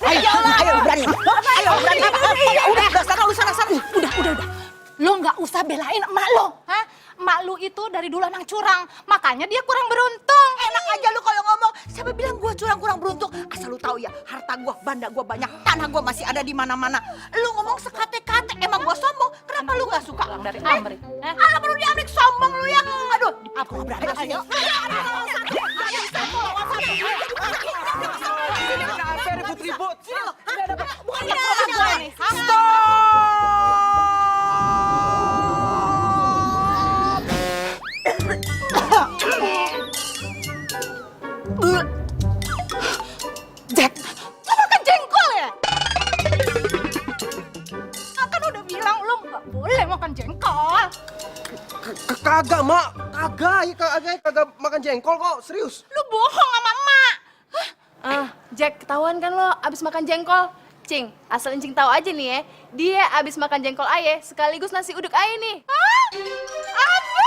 Ayo berani. Ayo berani. Udah, sana lu sana. Udah. Lo nggak usah belain emak lo, hah? Emak lu itu dari dulu emang curang, makanya dia kurang beruntung. Enak aja lu kalau ngomong. Siapa bilang gua curang kurang beruntung? Asal lu tahu ya, harta gua, banda gua banyak, tanah gua masih ada di mana-mana. Lu ngomong sekate-kate, emang gua sombong. Kenapa lu nggak suka? Dari Amrik. Alah baru di Amrik sombong lu ya. Aduh, aku nggak berani. Ayo. Ribut-ribut. Bukan gue nih. Jack, lu makan jengkol ya? Kan udah bilang lu nggak boleh makan jengkol. Kagak, Mak. Kagak makan jengkol kok, serius. Lu bohong sama emak. Jack, ketahuan kan lo abis makan jengkol? Cing, asal Encing tahu aja nih ya, dia abis makan jengkol aye sekaligus nasi uduk aye nih. Hah? Apa?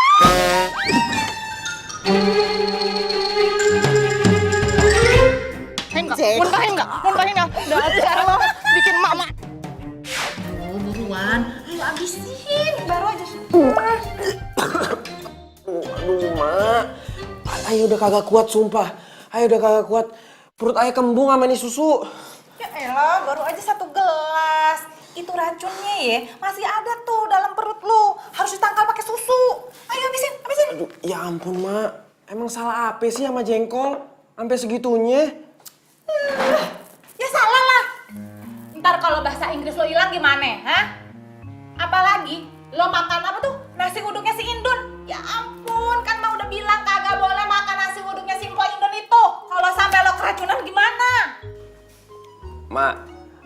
Muntahin nggak? Dasar lo bikin mama. Oh, buruan. Lu habisin. Baru aja. Aduh, Mak. Ayo udah kagak kuat, sumpah. Ayo udah kagak kuat. Perut ayah kembung sama ini susu. Ya elah, baru aja 1 gelas. Itu racunnya ya, masih ada tuh dalam perut lu. Harus ditangkal pakai susu. Ayo habisin. Aduh, ya ampun, Mak. Emang salah apa sih sama jengkol? Sampai segitunya? Ya salah lah. Ntar kalau bahasa Inggris lo hilang gimana, ha? Apalagi lo makan apa tuh? Nasi uduknya si Indun. Ya ampun, kan mah udah bilang kagak boleh makan nasi uduknya si Mpok Indun itu. Kalau sampai lo keracunan gimana? Mak,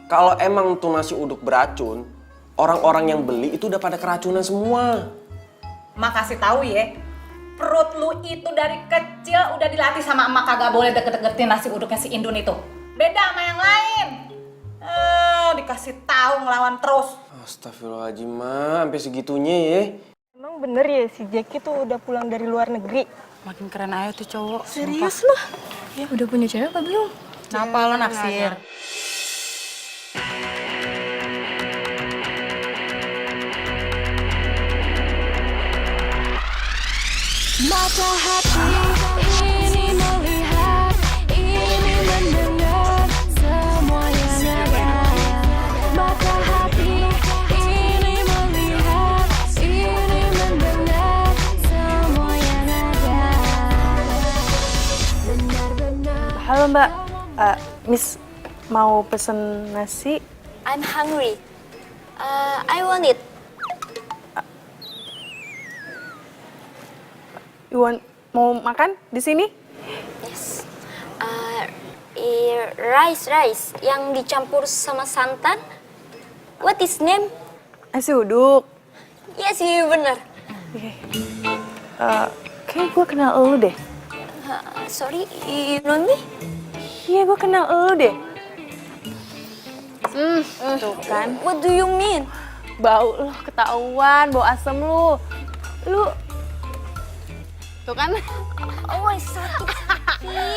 kalau emang tuh nasi uduk beracun, orang-orang yang beli itu udah pada keracunan semua. Mak kasih tahu ya, perut lu itu dari kecil udah dilatih sama emak kagak boleh deket-deketin nasi uduknya si Indun itu. Beda sama yang lain. Dikasih tahu ngelawan terus. Astagfirullahaladzim, Mak. Sampai segitunya ya. Emang bener ya si Jack itu udah pulang dari luar negeri? Makin keren aja tuh cowok. Serius loh? Ya udah punya cewek apa belum? Kenapa lo naksir? Mata hati ini melihat, ini mendengar semua yang ada. Mata hati ini melihat, Halo Mbak, Miss mau pesen nasi? I'm hungry. I want it. Mau makan di sini? Yes. Rice yang dicampur sama santan. What is name? Nasi uduk. Yes, iya bener. Oke. Kayak gue kenal elu deh. Sorry, you know me? Iya, gue kenal elu deh. Tuh kan. What do you mean? Bau lo ketahuan, bau asem lu. Tuh kan. Oh, sakit.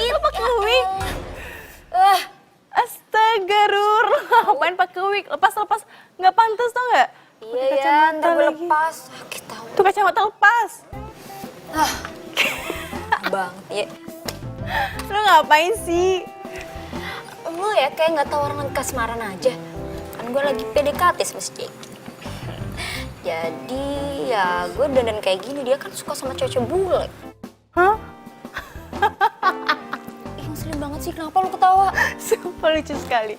Lu pakai wig. Astaga, Rur. Ngapain pakai wig? Lepas. Nggak pantas tau nggak? Iya, ntar gue lepas. Sakit tau. Tuh kacamata lepas. Banget ya. Lu ngapain sih? Lu ya kayak nggak tahu orang kasmaran aja. Kan gue lagi PDKT sama si Jake. Jadi ya gue dandan kayak gini, dia kan suka sama cewek bule. Hah? Ngeselin banget sih, kenapa lu ketawa? Sumpah lucu sekali.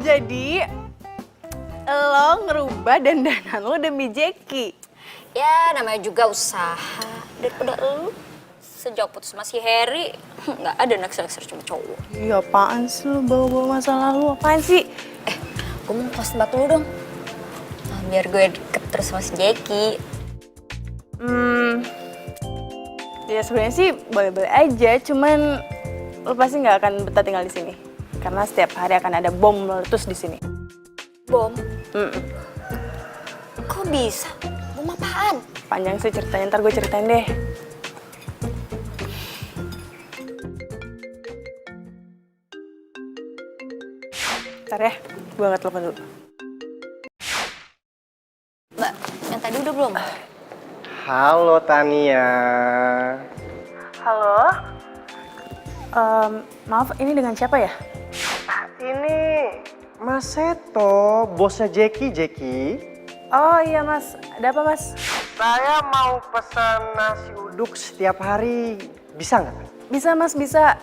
Jadi lo ngerubah dandanan lo demi Jackie. Ya namanya juga usaha. Daripada lu sejak putus sama si Harry, nggak ada naksir-naksir cuma cowok. Iya apaan sih lo bawa-bawa masa lalu, apaan sih? Gue mau pos tempat dulu dong. Nah, biar gue deket terus sama si Jackie. Ya sebenarnya sih boleh-boleh aja, cuman lo pasti nggak akan betah tinggal di sini. Karena setiap hari akan ada bom meletus di sini. Bom? Kok bisa? Bom apaan? Panjang sih ceritanya, ntar gue ceritain deh. Ntar ya, gue angkat telepon dulu. Mbak, yang tadi udah belum? Halo Tania. Halo? Maaf, ini dengan siapa ya? Ini Mas Seto, bosnya Jackie. Oh iya mas, ada apa mas? Saya mau pesan nasi uduk setiap hari, bisa nggak? Bisa mas, bisa.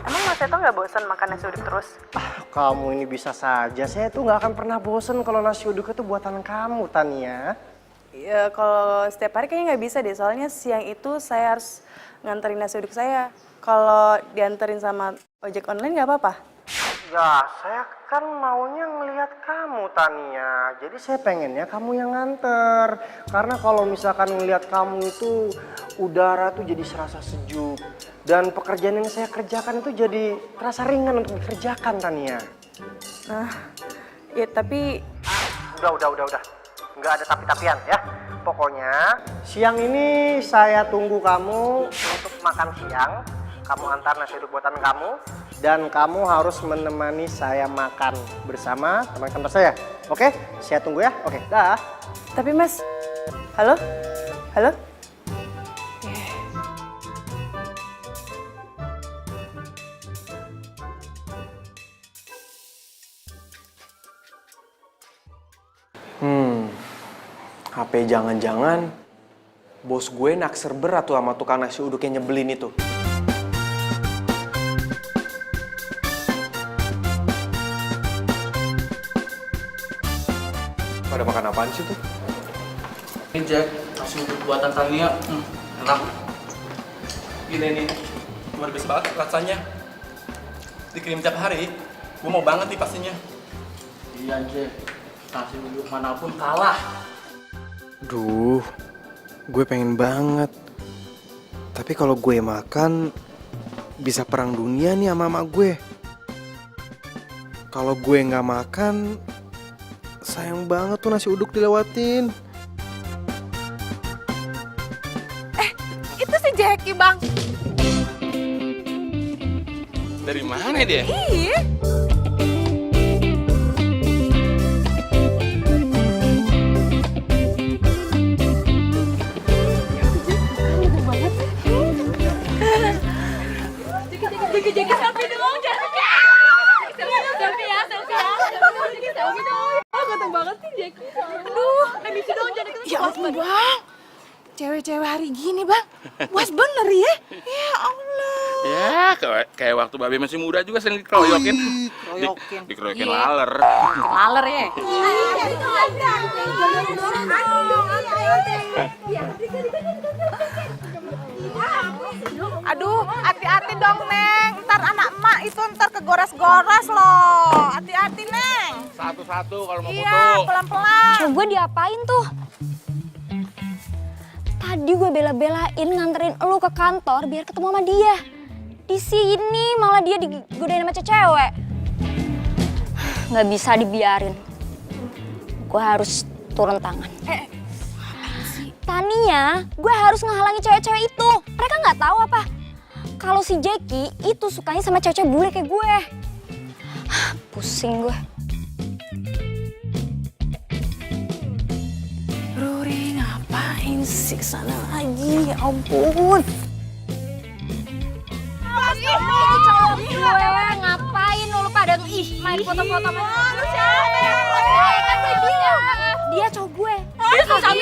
Emang mas Seto nggak bosan makan nasi uduk terus? Kamu ini bisa saja, saya tuh nggak akan pernah bosen kalau nasi uduk itu buatan kamu, Tania. Ya kalau setiap hari kayaknya nggak bisa deh, soalnya siang itu saya harus nganterin nasi uduk saya. Kalau dianterin sama ojek online nggak apa-apa? Ya, saya kan maunya ngelihat kamu, Tania. Jadi saya pengennya kamu yang nganter. Karena kalau misalkan ngelihat kamu itu udara tuh jadi serasa sejuk. Dan pekerjaan yang saya kerjakan itu jadi terasa ringan untuk dikerjakan, Tania. Nah, ya tapi... Udah. Nggak ada tapi-tapian ya. Pokoknya siang ini saya tunggu kamu untuk makan siang. Kamu antar nasi uduk buatan kamu. Dan kamu harus menemani saya makan bersama teman kantor saya. Oke? Saya tunggu ya. Oke, dah. Tapi mas, halo? HP jangan-jangan bos gue naksir berat tuh sama tukang nasi uduk yang nyebelin itu. Pada makan apaan sih tuh? Ini Jack, nasi uduk buatan Tania, enak. Gini nih, luar biasa banget rasanya. Dikirim tiap hari, gue mau banget nih pastinya. Iya Jack, nasi uduk manapun kalah. Duh, gue pengen banget. Tapi kalau gue makan, bisa perang dunia nih sama emak gue. Kalau gue nggak makan, sayang banget tuh nasi uduk dilewatin. Itu si Jackie, Bang. Dari mana dia? Iya. Jackie selfie dong, Jackie. Selfie ya. Selfie dong. Oh, ganteng banget sih Jackie. Aduh, emisi dong jadi kita. Ya ampun, Bang. Cewek-cewek hari gini, Bang. Puas bener ya? Ya Allah. Ya, kayak waktu Babe masih muda juga sering dikeroyokin. Dikeroyokin laler. Laler ya. Aduh, hati-hati dong, Neng. Ntar anak emak itu ntar kegoras-goras loh. Hati-hati, Neng. Satu-satu kalau mau foto. Iya, pelan-pelan. Gue diapain tuh? Tadi gue bela-belain nganterin elu ke kantor biar ketemu sama dia. Di sini malah dia digodain sama cewek. Nggak bisa dibiarin. Gue harus turun tangan. Tania, gue harus ngehalangi cewek-cewek itu. Mereka nggak tahu apa kalau si Jackie itu sukanya sama cewek-cewek bule kayak gue. Pusing gue. Ruri ngapain sih sana lagi? Ya ampun. Gue ngapain lu pada main foto-foto sama kan dia cowok gue. Dia cowok gue.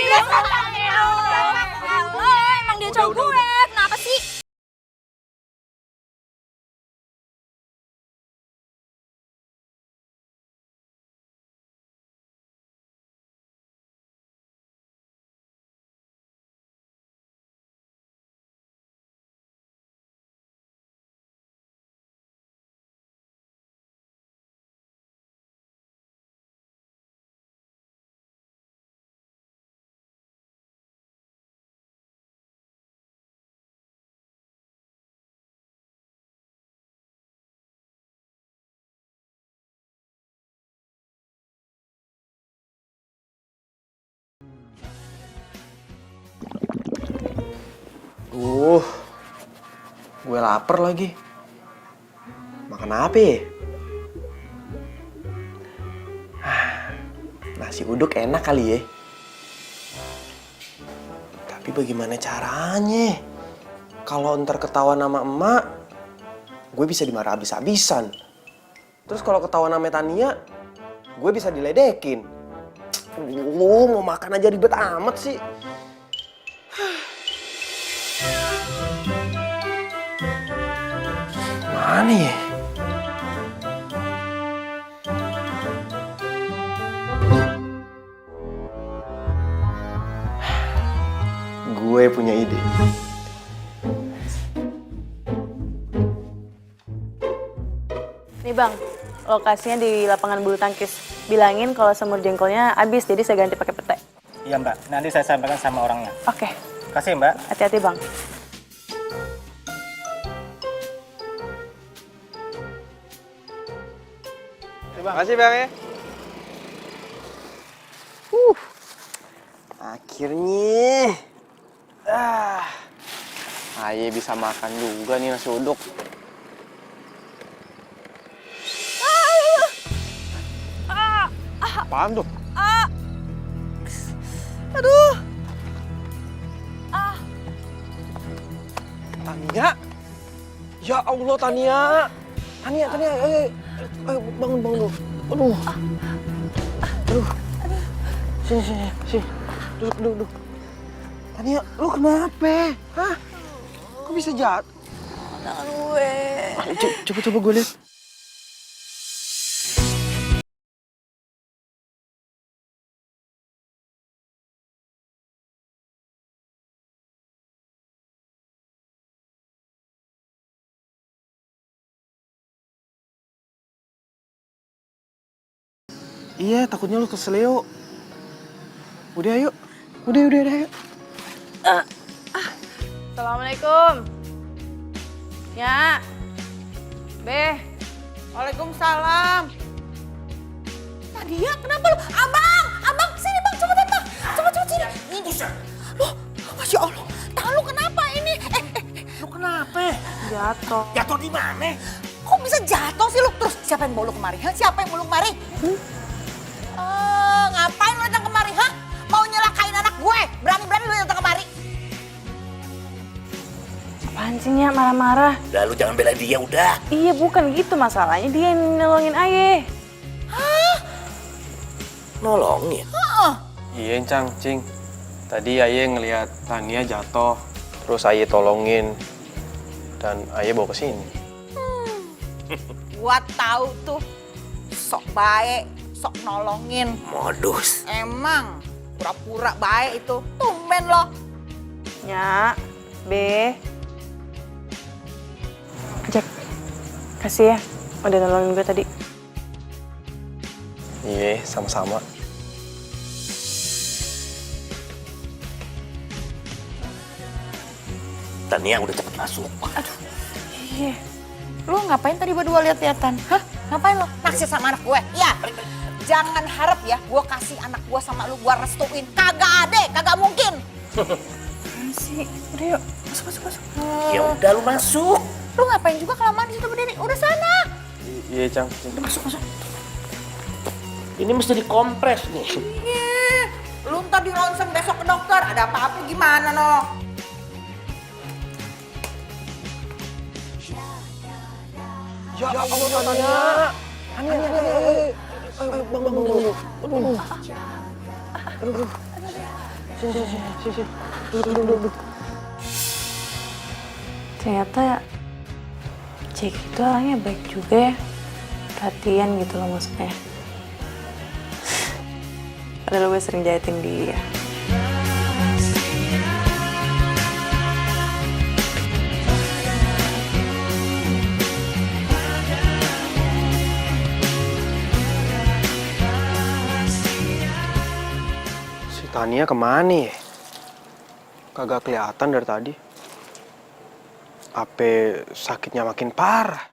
Emang dia cowok gue. Kenapa sih? Gue lapar lagi. Makan apa ya? Nasi uduk enak kali ya. Tapi bagaimana caranya? Kalau ntar ketahuan sama emak, gue bisa dimarah habis-habisan. Terus kalau ketahuan sama Tania, gue bisa diledekin. Mau makan aja ribet amat sih. Mana ya? Gue punya ide. Nih bang, lokasinya di lapangan bulu tangkis. Bilangin kalau semur jengkolnya habis, jadi saya ganti pakai pete. Iya mbak, nanti saya sampaikan sama orangnya. Oke. Kasih mbak. Hati-hati bang. Terima kasih bang ya. Akhirnya. Aye bisa makan juga nih nasi uduk. Apaan tuh? Aduh. Tania? Ya Allah Tania. Tania, ayo bangun dulu. Aduh. Sini. Duduk. Tania, lu kenapa? Hah? Kok bisa jatuh? Tangan gue. Coba gue lihat. Iya, takutnya lu keseleo. Udah ayo. Udah ayo. Assalamualaikum. Ya. Beh. Waalaikumsalam. Nadia, kenapa lu? Abang, sini bang, cepetan bang. Cepet sini. Ini. Loh, Masya Allah, tangan lu kenapa ini? Lu kenapa? Jatuh. Jatuh di mana? Kok bisa jatuh sih lu? Terus siapa yang bawa lu kemari? Hah? Siapa yang bawa lu kemari? Ngapain lu datang kemari? Hah? Mau nyelakain anak gue? Berani-berani lu datang kemari? Apaan sih Nya marah-marah? Udah lu jangan bela dia udah. Iya bukan gitu masalahnya, dia yang nolongin Aye. Hah? Nolongin? Iya, Cing. Tadi Aye ngelihat Tania jatuh, terus Aye tolongin. dan ayah bawa ke sini. Gua tahu tuh, sok baik, sok nolongin. Modus. Emang pura-pura baik itu, tumben loh. Ya, B. Jack, kasih ya udah nolongin gue tadi. Iya, sama-sama. Tania udah cepet masuk. Aduh, iya. Lu ngapain tadi berdua lihat-lihatan? Hah? Ngapain lo? Naksir sama anak gue? Iya. Jangan harap ya gue kasih anak gue sama lu gue restuin. Kagak ada, kagak mungkin. Sih, udah yuk, masuk. Ya udah lu masuk. Lu ngapain juga kelamaan di situ berdiri? Udah sana. Iya, Cang. Masuk. Ini mesti dikompres nih. Iya. Lu ntar di ronsen besok ke dokter. Ada apa-apa gimana no? Ya Allah, Tania. Bang. Aduh. Sini. Duduk. Ternyata Jack itu orangnya baik juga ya. Perhatian gitu loh maksudnya. Padahal gue sering jahatin dia. Si Tania kemana ya? Kagak kelihatan dari tadi. Apa sakitnya makin parah?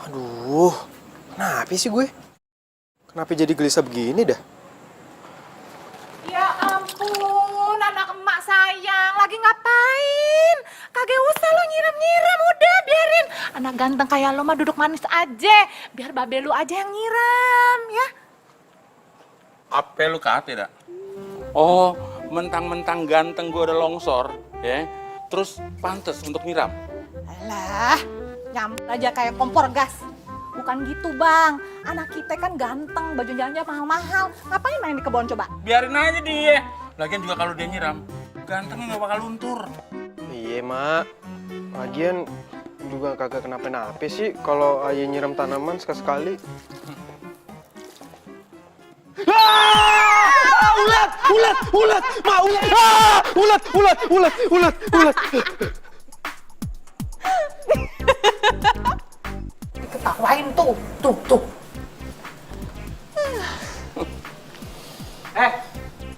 Aduh, kenapa sih gue? Kenapa jadi gelisah begini dah? Ya ampun, anak emak sayang, lagi ngapain? Kagak usah lo nyiram-nyiram, udah biarin. Anak ganteng kayak lo mah duduk manis aja, biar babe lu aja yang nyiram, ya. Apa lu kate dah? Oh, mentang-mentang ganteng gue udah longsor, ya. Terus pantes untuk nyiram. Alah, nyampe aja kayak kompor gas. Bukan gitu bang, anak kita kan ganteng, baju jalannya mahal-mahal. Ngapain main di kebun coba? Biarin aja dia. Lagian juga kalau dia nyiram, gantengnya nggak bakal luntur. Iya, Mak. Lagian juga kagak kenapa-napa sih kalau ayah nyiram tanaman sekali-sekali. Ulat! Ma, ulat! Ulat! Diketawain tuh.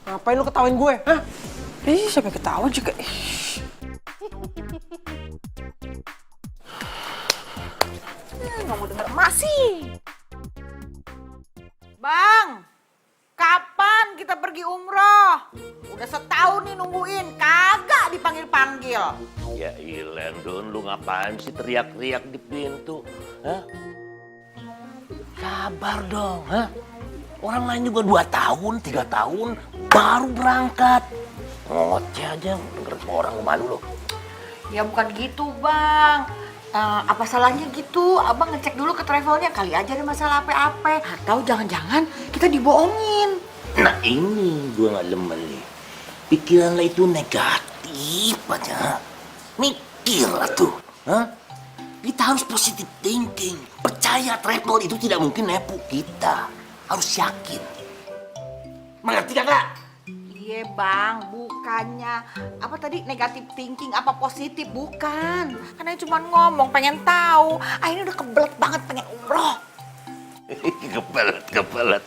Ngapain lu ketawain gue? Hah? Ih, siapa yang ketawa juga? Nggak mau denger emak sih. Bang, kapan kita pergi umroh? Udah setahun nih nungguin, kagak dipanggil-panggil. Ya ilen, Don, lu ngapain sih teriak-teriak di pintu? Hah? Sabar dong, hah? Orang lain juga 2 tahun, 3 tahun baru berangkat. Ngoceh aja, denger orang malu lo. Ya bukan gitu bang. Apa salahnya gitu? Abang ngecek dulu ke travelnya, kali aja ada masalah apa-apa. Atau jangan-jangan kita dibohongin. Nah ini gue gak demen nih. Pikiran lo itu negatif aja. Mikir lah tuh. Hah? Kita harus positive thinking. Percaya travel itu tidak mungkin nepu kita. Harus yakin. Mengerti kakak? Iya bang, bukannya apa tadi negatif thinking apa positif, bukan. Karena cuma ngomong pengen tahu. Akhirnya udah kebelet banget pengen umroh. Kebelet.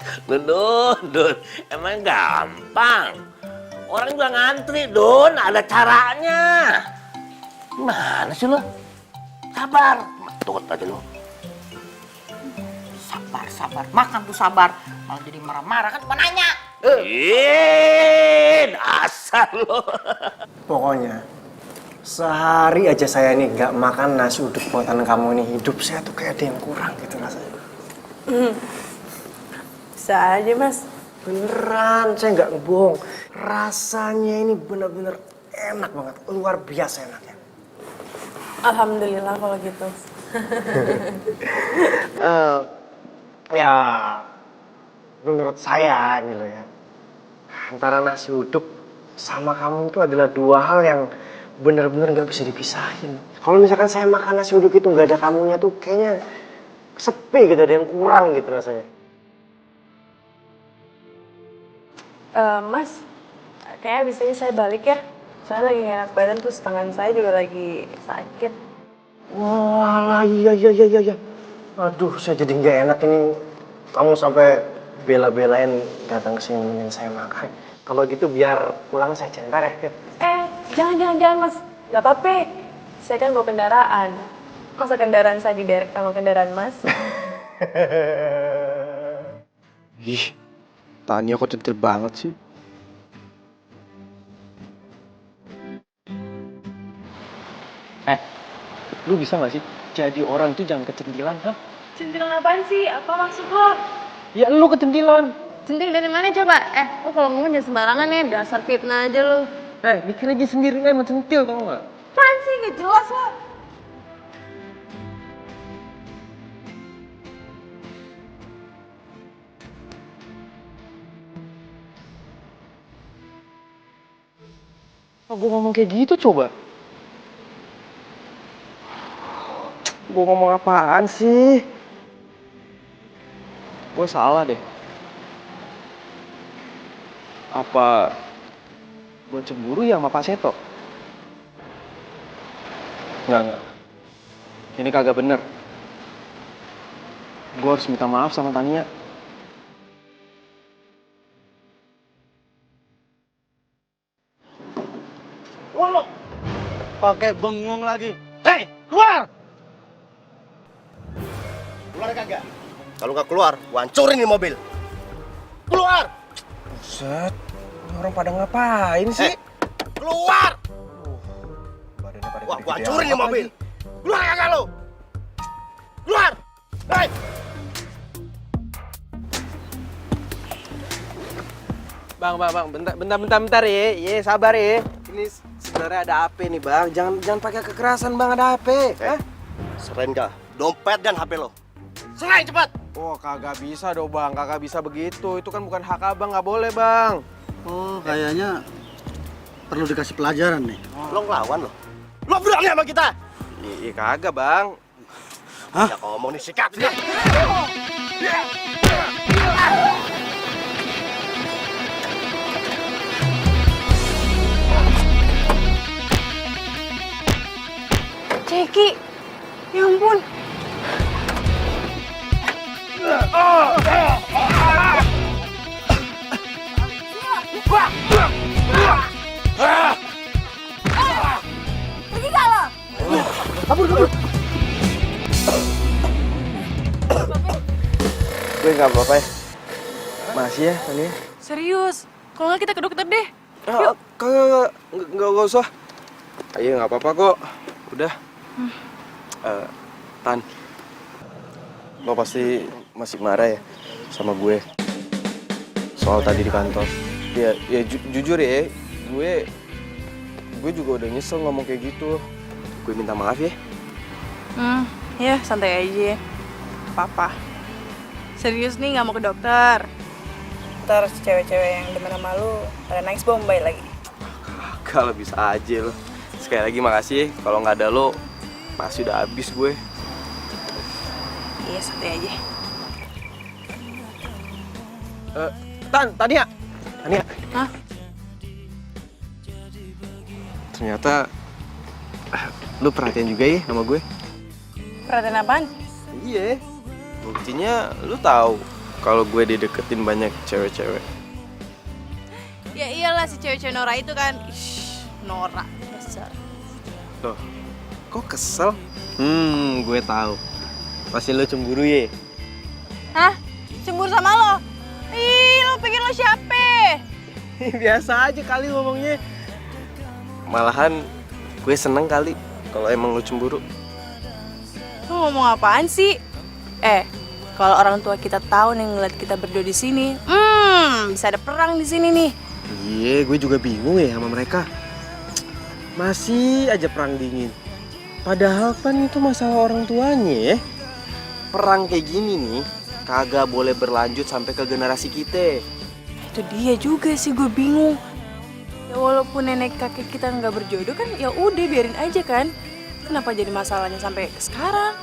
Don. Emang gampang. Orang juga ngantri, Don. Ada caranya. Gimana sih lo? Sabar. Tunggu aja lo. Sabar. Makan tuh sabar. Malah jadi marah-marah kan cuma nanya. Asal lo. Pokoknya sehari aja saya nih nggak makan nasi uduk buatan kamu nih, hidup saya tuh kayak ada yang kurang gitu rasanya. Bisa aja mas. Beneran, saya nggak ngebohong. Rasanya ini bener-bener enak banget, luar biasa enaknya. Alhamdulillah kalau gitu. Ya, menurut saya gitu ya, antara nasi uduk sama kamu itu adalah 2 hal yang bener-bener nggak bisa dipisahin. Kalau misalkan saya makan nasi uduk itu nggak ada kamunya tuh kayaknya sepi gitu, ada yang kurang gitu rasanya. Mas, kayaknya abis ini saya balik ya. Saya lagi gak enak badan, terus tangan saya juga lagi sakit. Wah, iya. Aduh, saya jadi nggak enak ini. Kamu sampai bela-belain datang ke sini nemenin saya makan. Kalau gitu biar pulang saya centar ya. Jangan Mas. Gak apa-apa. Saya kan bawa kendaraan. Masa kendaraan saya diderek sama kendaraan Mas? Ih, Tania kok centil banget sih. Lu bisa gak sih jadi orang itu jangan kecentilan, ha? Centilan apaan sih? Apa maksud lo? Ya lu kecentilan. Centil dari mana coba? Lo kalau ngomong jangan sembarangan ya, dasar fitnah aja lo. Mikir aja sendiri kan emang centil, tau gak? Apaan sih? Gak jelas lo. Gue ngomong kayak gitu coba. Gue ngomong apaan sih? Gue salah deh. Apa gue cemburu ya sama Pak Seto? Enggak. Ini kagak bener. Gue harus minta maaf sama Tania. Wah, pakai bengong lagi. Hei, keluar! Keluar kagak? Kalau nggak keluar, gua hancurin nih mobil. Keluar! Buset, ini orang pada ngapain sih? Keluar! Badannya pada Wah, gua gede-gede hancurin nih amat mobil. lagi. Keluar kagak lo? Keluar! Hei! Bang, bentar ya. Ye, sabar ya. Ini sebenarnya ada apa nih, Bang? Jangan pakai kekerasan, Bang. Ada apa? Hah? Serain gak? Dompet dan HP lo. Serain cepat! Oh, kagak bisa dong, Bang. Kagak bisa begitu. Itu kan bukan hak Abang. Nggak boleh, Bang. Oh, kayaknya perlu dikasih pelajaran nih. Lo ngelawan lo? Lo berani sama kita? Iya, kagak, Bang. Hah? Ya ngomong nih, sikat. Ceki, ya ampun. Pergi gak lo? Kabur. Gue nggak apa-apa ya. Masih ya, Tania. Serius? Kalau nggak kita ke dokter deh. Yuk. Kagak, nggak usah. Ayo, nggak apa-apa kok. Udah. Tan, lo pasti masih marah ya sama gue soal tadi di kantor. Ya jujur ya, gue juga udah nyesel ngomong kayak gitu. Gue minta maaf ya. Ya santai aja. Papa. Serius nih nggak mau ke dokter. Ntar cewek-cewek yang demen sama lu pada nangis Bombay lagi. Kalau bisa aja lo. Sekali lagi makasih. Kalau nggak ada lo, pasti udah habis gue. Iya santai aja. Tania. Hah? Ternyata lu perhatian juga ya sama gue. Perhatian apaan? Iya. Buktinya lu tahu kalau gue dideketin banyak cewek-cewek. Ya iyalah si cewek-cewek Nora itu kan. Nora dasar. Loh, kok kesel? Gue tahu. Pasti lu cemburu ya. Hah? Cemburu sama lo? Ih, lo pikir lo siapa? Biasa aja kali ngomongnya. Malahan gue seneng kali kalau emang lu cemburu. Lo ngomong apaan sih? Kalau orang tua kita tahu nih ngeliat kita berdua di sini, bisa ada perang di sini nih. Iya, gue juga bingung ya sama mereka. Masih aja perang dingin. Padahal kan itu masalah orang tuanya ya. Perang kayak gini nih kagak boleh berlanjut sampai ke generasi kita. Itu dia juga sih gue bingung. Ya walaupun nenek kakek kita nggak berjodoh kan, ya udah biarin aja kan. Kenapa jadi masalahnya sampai sekarang?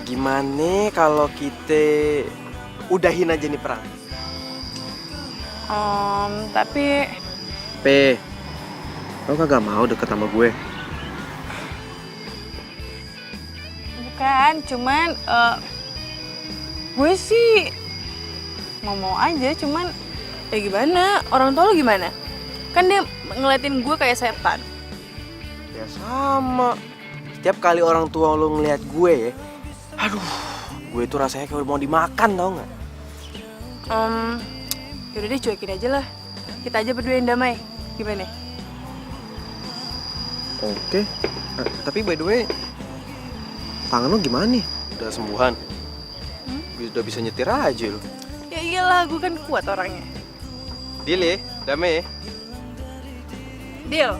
Gimana kalau kita udahin aja nih perang? Tapi Lo kagak mau deket sama gue? bukan, cuman gue sih mau aja, cuman ya gimana? Orang tua lo gimana? Kan dia ngeliatin gue kayak setan. Ya sama. Setiap kali orang tua lo ngeliat gue, aduh, gue tuh rasanya kayak mau dimakan, tau nggak? Yaudah deh, cuekin aja lah. Kita aja berdua yang damai. Gimana? Oke. Tapi by the way, tangan lo gimana nih? Udah sembuhan? Udah bisa nyetir aja lo. Ya iyalah, gue kan kuat orangnya. Deal ya? Damai ya? Deal.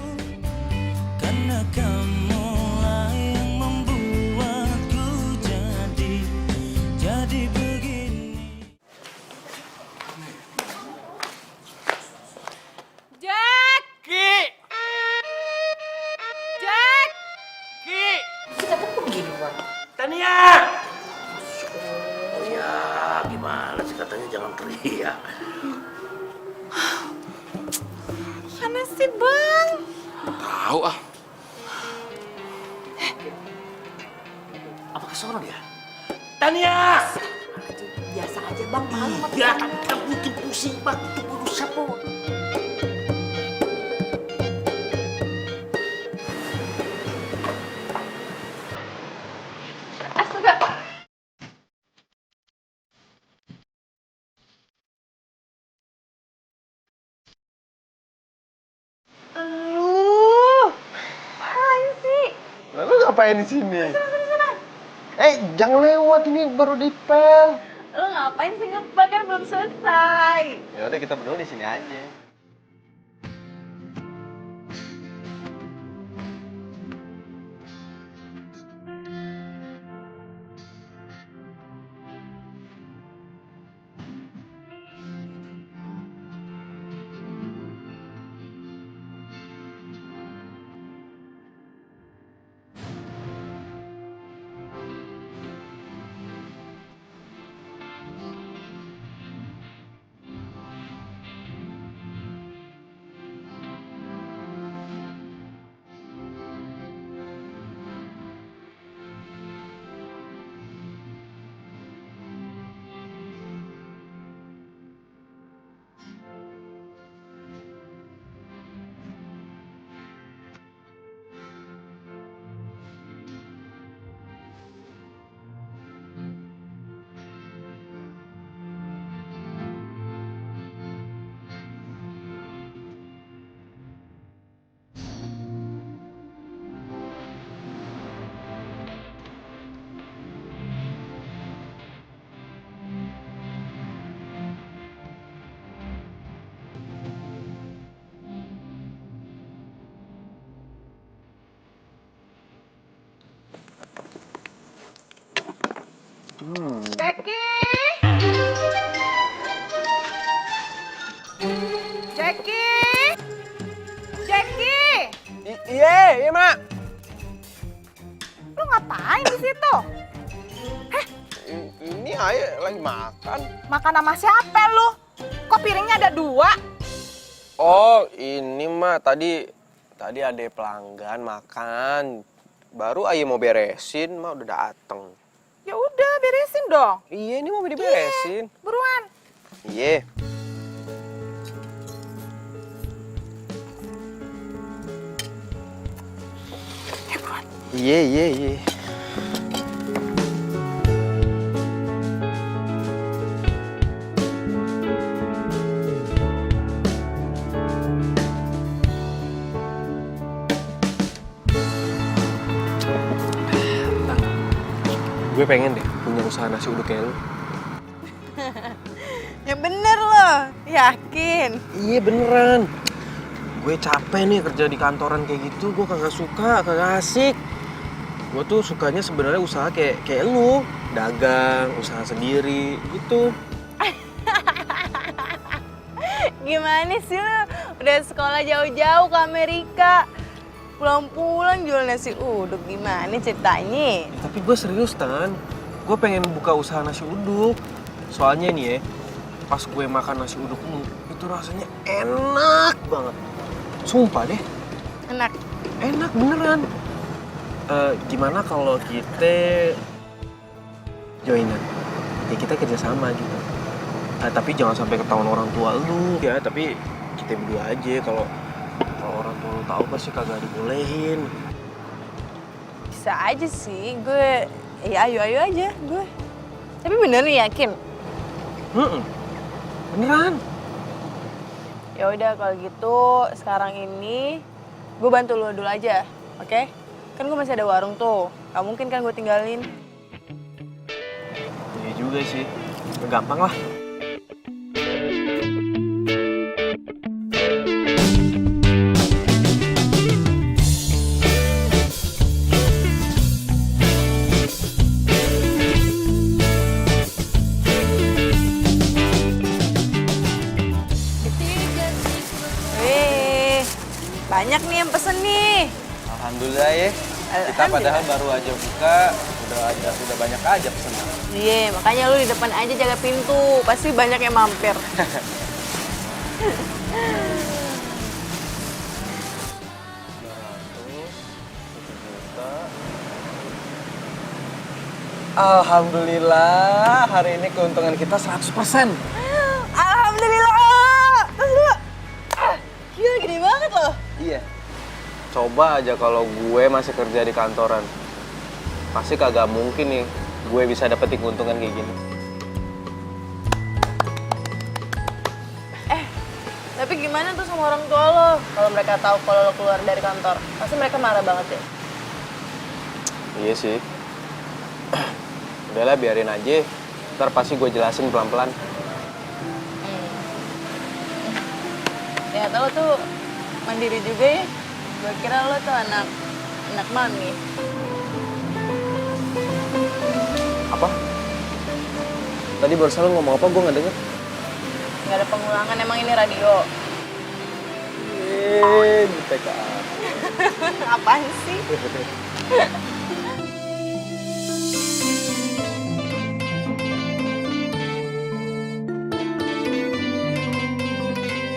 Karena kamulah yang membuatku jadi begini. Jack! Ki! Jack! Ki! Kita kan pergi luar. Tania! Oh ya, gimana sih katanya jangan teriak. Mana sih, Bang? Tahu ah. Apa kesono dia? Tania! Biasa aja Bang, malu. Ya, kamu bikin pusing banget tuh berusaha po. Lalu ngapain di sini? Jangan lewat, ini baru dipel. Lo ngapain sih ngepel, kan belum selesai. Ya udah kita berdua di sini aja. Jackie! Iya, Mak. Lu ngapain di situ? Ini Ayah lagi makan. Makan sama siapa lu? Kok piringnya ada 2? Oh, ini mah tadi ada pelanggan makan. Baru Ayah mau beresin, mah udah dateng. Ya udah, beresin dong. Iya, ini mau diberesin. Buruan. Iya. Iya. Gue pengen deh punya usaha nasi uduk kayak lu. Yang bener loh, yakin. Iya beneran. Gue capek nih kerja di kantoran kayak gitu, gue kagak suka, kagak asik. Gue tuh sukanya sebenarnya usaha kayak lu, dagang, usaha sendiri gitu. Gimana sih lu? Udah sekolah jauh-jauh ke Amerika. Pulang-pulang jual nasi uduk, gimana ceritanya? Tapi gue serius, Tan. Gue pengen buka usaha nasi uduk. Soalnya nih ya, pas gue makan nasi uduk lu, itu rasanya enak banget. Sumpah deh. Enak? Enak beneran. Gimana kalau kita joinan? Ya kita kerjasama gitu. Tapi jangan sampai ketahuan orang tua lu. Ya, tapi kita berdua aja. Kalau orang tua lu tahu pasti kagak dibolehin. Bisa aja sih, gue ya ayo aja gue. Tapi bener nih yakin? Beneran. Ya udah kalau gitu sekarang ini gue bantu lu dulu aja, oke? Kan gue masih ada warung tuh, gak mungkin kan gue tinggalin. Iya juga sih, gampang lah. Banyak nih yang pesen nih. Alhamdulillah ya. Kita padahal baru aja buka, udah banyak aja pesanan. Iya, makanya lu di depan aja jaga pintu. Pasti banyak yang mampir. Alhamdulillah, hari ini keuntungan kita 100%. Alhamdulillah. Terus lu, gila gede banget loh. Iya. Coba aja kalau gue masih kerja di kantoran. Pasti kagak mungkin nih gue bisa dapetin keuntungan kayak gini. Tapi gimana tuh sama orang tua lo? Kalau mereka tahu kalau lo keluar dari kantor, pasti mereka marah banget ya? Iya sih. Udahlah biarin aja. Ntar pasti gue jelasin pelan-pelan. Ternyata lo tuh mandiri juga ya. Gue kira lo tuh anak mami. Apa? Tadi barusan lo ngomong apa? Gue nggak denger. Nggak ada pengulangan, emang ini radio. Di TKA. Apaan sih?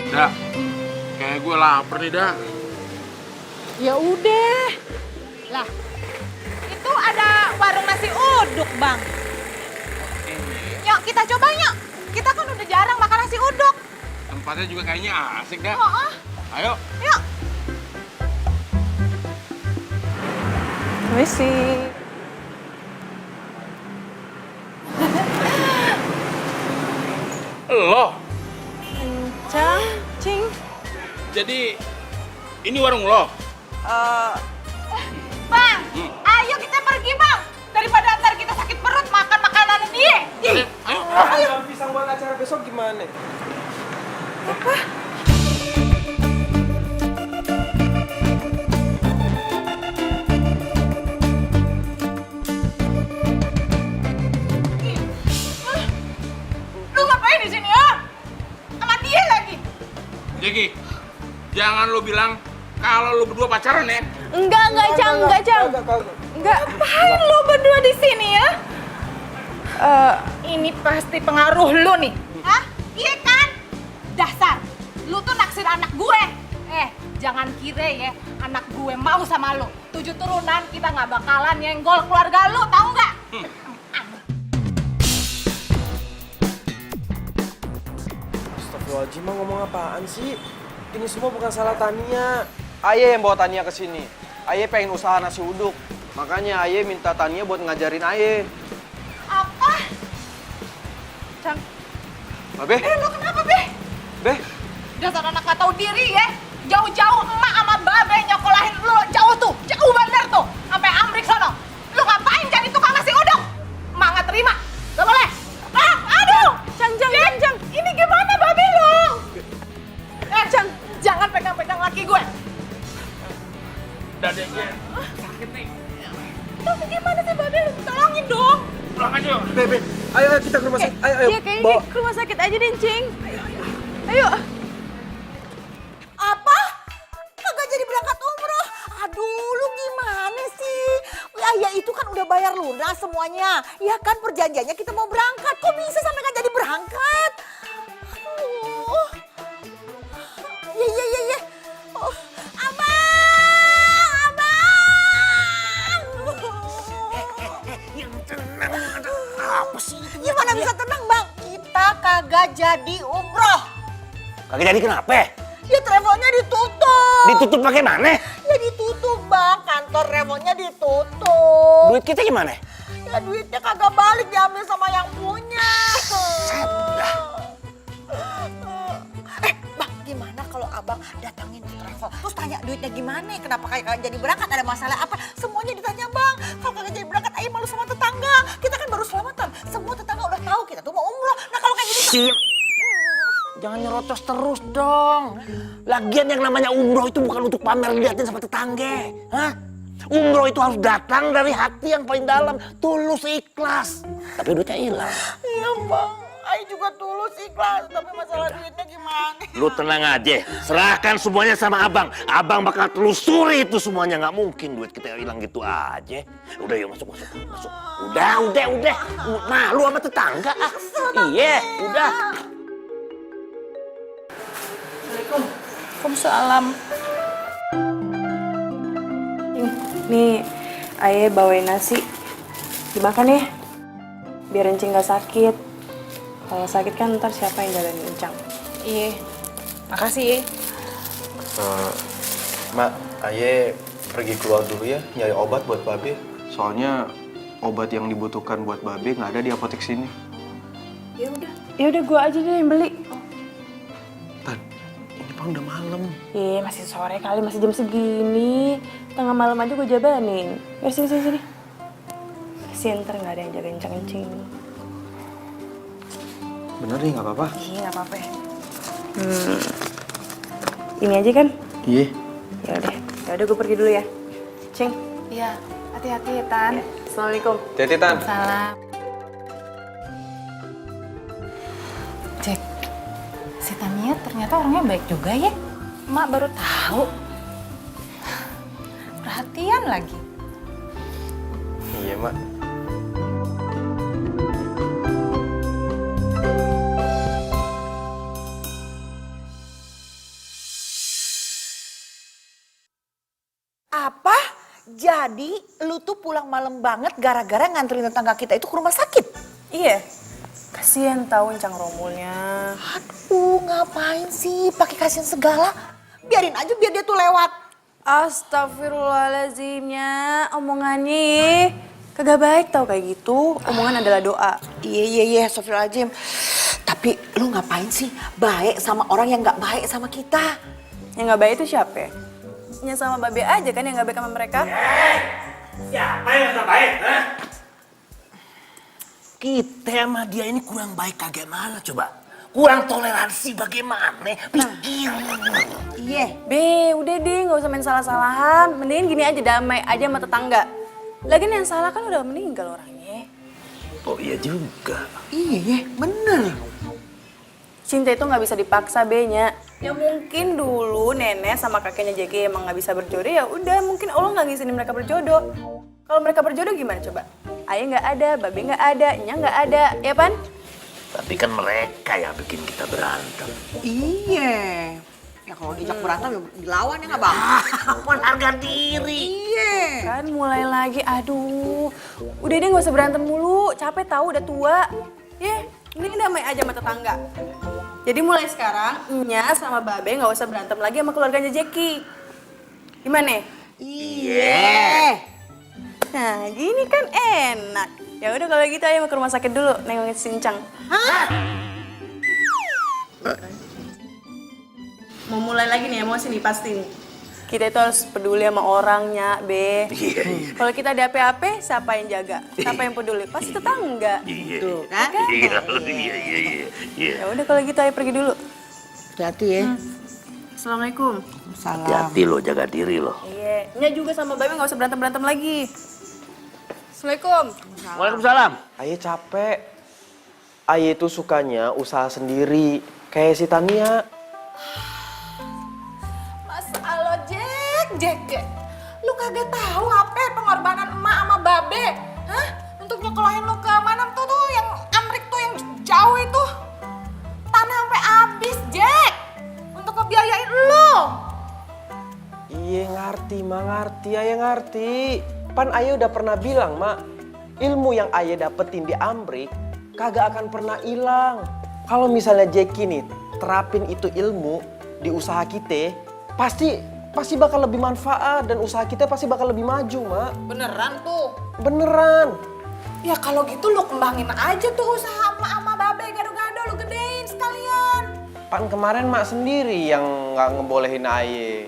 Dak, kayak gue lapar nih, Dak. Ya udah. Lah, itu ada warung nasi uduk, Bang. Yuk, kita coba yuk. Kita kan udah jarang makan nasi uduk. Tempatnya juga kayaknya asik, Dak. Oh. Ayo. Yuk. Misi. Lo. Cing. Jadi ini warung lo? Bang, ayo kita pergi, Bang. Daripada ntar kita sakit perut makan makanan dia. Ayo. Pisang buat acara besok gimana? Apa? Lu ngapain di sini ya? Sama dia lagi. Jeki, jangan lo bilang kalau lo berdua pacaran ya. Enggak, Cang. Enggak. Ngapain lu berdua di sini ya? Ini pasti pengaruh lu nih. Hah? Iya kan? Dasar, lu tuh naksir anak gue. Jangan kira ya, anak gue mau sama lu. 7 turunan kita nggak bakalan nyenggol keluarga lu, tahu nggak? Astagfirullahaladzim, ngomong apaan sih? Ini semua bukan salah Tania. Ayah yang bawa Tania ke sini. Ayah pengen usaha nasi uduk. Makanya Ayah minta Tania buat ngajarin Ayah. Apa? Cang. Babe? Lu kenapa, Be? Be? Dasar anak gak tahu diri ya. Jauh-jauh emak sama babe nyokolahin lu jauh tuh. Jauh bener tuh. Sampai Amrik sono. Lu ngapain jadi tukang nasi uduk? Emak gak terima. Gak boleh. Aduh. Cang. Ini gimana babe lu? Cang, jangan pegang-pegang laki gue. Dadanya sakit nih. Tapi gimana sih babe? Tolongin dong. Pulang aja. Be, ayo kita ke rumah sakit. Ayo. Iya, kayaknya ke rumah sakit aja deh, Cing. Ayo. udah bayar lunas semuanya. Ya kan perjanjiannya kita mau berangkat. Kok bisa sampai nggak jadi berangkat? Aduh. Iya. Oh, abang. Yang tenang, ada apa sih? Gimana bisa tenang bang? Kita kagak jadi umroh. Kagak jadi kenapa? Ya travelnya ditutup. Ditutup pakai mana? Ya ditutup bang, kantor travelnya ditutup. Duit kita gimana? Ya duitnya kagak balik, diambil sama yang punya. Bang, gimana kalau abang datangin di travel, terus tanya duitnya gimana, kenapa kagak jadi berangkat, ada masalah apa, semuanya ditanya bang. Kalau kagak jadi berangkat, ayo malu sama tetangga. Kita kan baru selamatan, semua tetangga udah tahu kita tuh mau umroh. Nah kalau kayak gini... Jangan nyerocos terus dong. Lagian yang namanya umroh itu bukan untuk pamer liatin sama tetangga. Hah? Umroh itu harus datang dari hati yang paling dalam, tulus ikhlas. Tapi duitnya hilang. Iya bang, Ayo juga tulus ikhlas, tapi masalah duitnya gimana? Lu tenang aja, serahkan semuanya sama abang. Abang bakal telusuri itu semuanya, nggak mungkin duit kita hilang gitu aja. Udah yuk masuk. Udah. Malu sama tetangga. Iya, udah. Waalaikumsalam. Nih, Ayah bawain nasi. Dimakan ya, biar Encing gak sakit. Kalau sakit kan ntar siapa yang jagain Encang? Iya, makasih. Mak, Aye pergi keluar dulu ya, nyari obat buat Babe. Soalnya obat yang dibutuhkan buat Babe nggak ada di apotek sini. Ya udah gua aja deh yang beli. Bang, udah malam. Masih sore kali, masih jam segini. Tengah malam aja gue jabanin. Ya sini. Kasian ntar gak ada yang jaga Encang-Encing. Bener nih, nggak apa-apa. Iya, gak apa-apa. Ini aja kan? Iya. Ya udah gue pergi dulu ya. Cing. Iya, hati-hati ya, Tan. Assalamualaikum. Hati-hati, Tan. Salam. Cek, si Tania ternyata orangnya baik juga ya. Mak baru tahu. Perhatian lagi. Iya, Mak. Apa? Jadi lu tuh pulang malam banget gara-gara nganterin tetangga kita itu ke rumah sakit? Iya. Kasian tahu Encang Romulnya. Aduh, ngapain sih pakai kasihan segala? Biarin aja biar dia tuh lewat. Astagfirullahaladzimnya, omongannya kagak baik tau kayak gitu. Omongan adalah doa. Iya, astagfirullahaladzim. Tapi lu ngapain sih baik sama orang yang gak baik sama kita? Yang gak baik itu siapa? Ya sama Babe aja kan yang gak baik sama mereka. Siapa yang gak baik, ha? Kita sama dia ini kurang baik bagaimana coba? Kurang toleransi bagaimana? Pikir. Iya. Be, udah deh gak usah main salah-salahan. Mendingan gini aja, damai aja sama tetangga. Lagian yang salah kan udah meninggal orangnya. Oh iya juga. Iya, bener. Cinta itu gak bisa dipaksa, Be-nya. Ya mungkin dulu nenek sama kakeknya JG emang gak bisa berjodoh, ya udah mungkin Allah gak ngizinin mereka berjodoh. Kalau mereka berjodoh gimana coba? Ayah gak ada, Babe gak ada, Nya gak ada, ya Pan? Tapi kan mereka yang bikin kita berantem. Iya. Ya kalau diajak berantem ya dilawan ya nggak bang? Harga diri. Iya. Kan mulai lagi, aduh. Udah deh gak usah berantem mulu, capek tahu udah tua. Ini damai aja sama tetangga. Jadi mulai sekarang, Nya sama Babe gak usah berantem lagi sama keluarganya Jeki. Gimana? Iya. Nah, gini kan enak. Ya udah kalau gitu ayo ke rumah sakit dulu nengokin si Encang. Mau mulai lagi nih emosi nih pasti nih. Kita itu harus peduli sama orangnya, Be. Kalau kita ada apa-apa, siapa yang jaga? Siapa yang peduli? Pasti tetangga. Tuh, kan? Iya. Ya udah kalau gitu ayo pergi dulu. Hati-hati ya. Assalamualaikum. Salam. Hati-hati lo, jaga diri lo. Iya. Nya juga sama Babe nggak usah berantem lagi. Assalamualaikum. Waalaikumsalam. Aye capek. Aye itu sukanya usaha sendiri. Kayak si Tania. Masya Allah, Jack. Lu kagak tahu apa pengorbanan emak sama Babe. Ayah ngerti. Pan ayah udah pernah bilang, Mak, ilmu yang ayah dapetin di Amrik kagak akan pernah hilang. Kalau misalnya Jeki nih terapin itu ilmu di usaha kita, pasti bakal lebih manfaat dan usaha kita pasti bakal lebih maju, Mak. Beneran tuh? Beneran. Ya kalau gitu lu kembangin aja tuh usaha emak sama babe gado-gado, lu gedein sekalian. Pan kemarin Mak sendiri yang nggak ngebolehin ayah.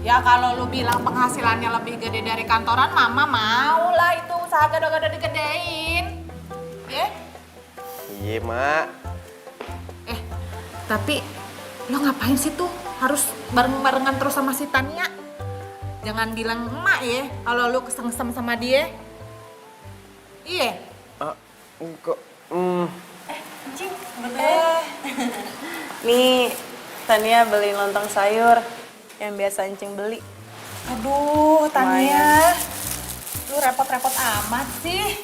Ya kalau lu bilang penghasilannya lebih gede dari kantoran, mama mau lah itu usaha gado-gado digedein. Ya? Iya, Mak. Tapi lo ngapain sih tuh harus bareng-barengan terus sama si Tania? Jangan bilang emak ya kalau lu kesem-kesem sama dia. Iya. Cing, nih, Tania beli lontong sayur yang biasa Encing beli. Aduh, Tania. Lu repot-repot amat sih.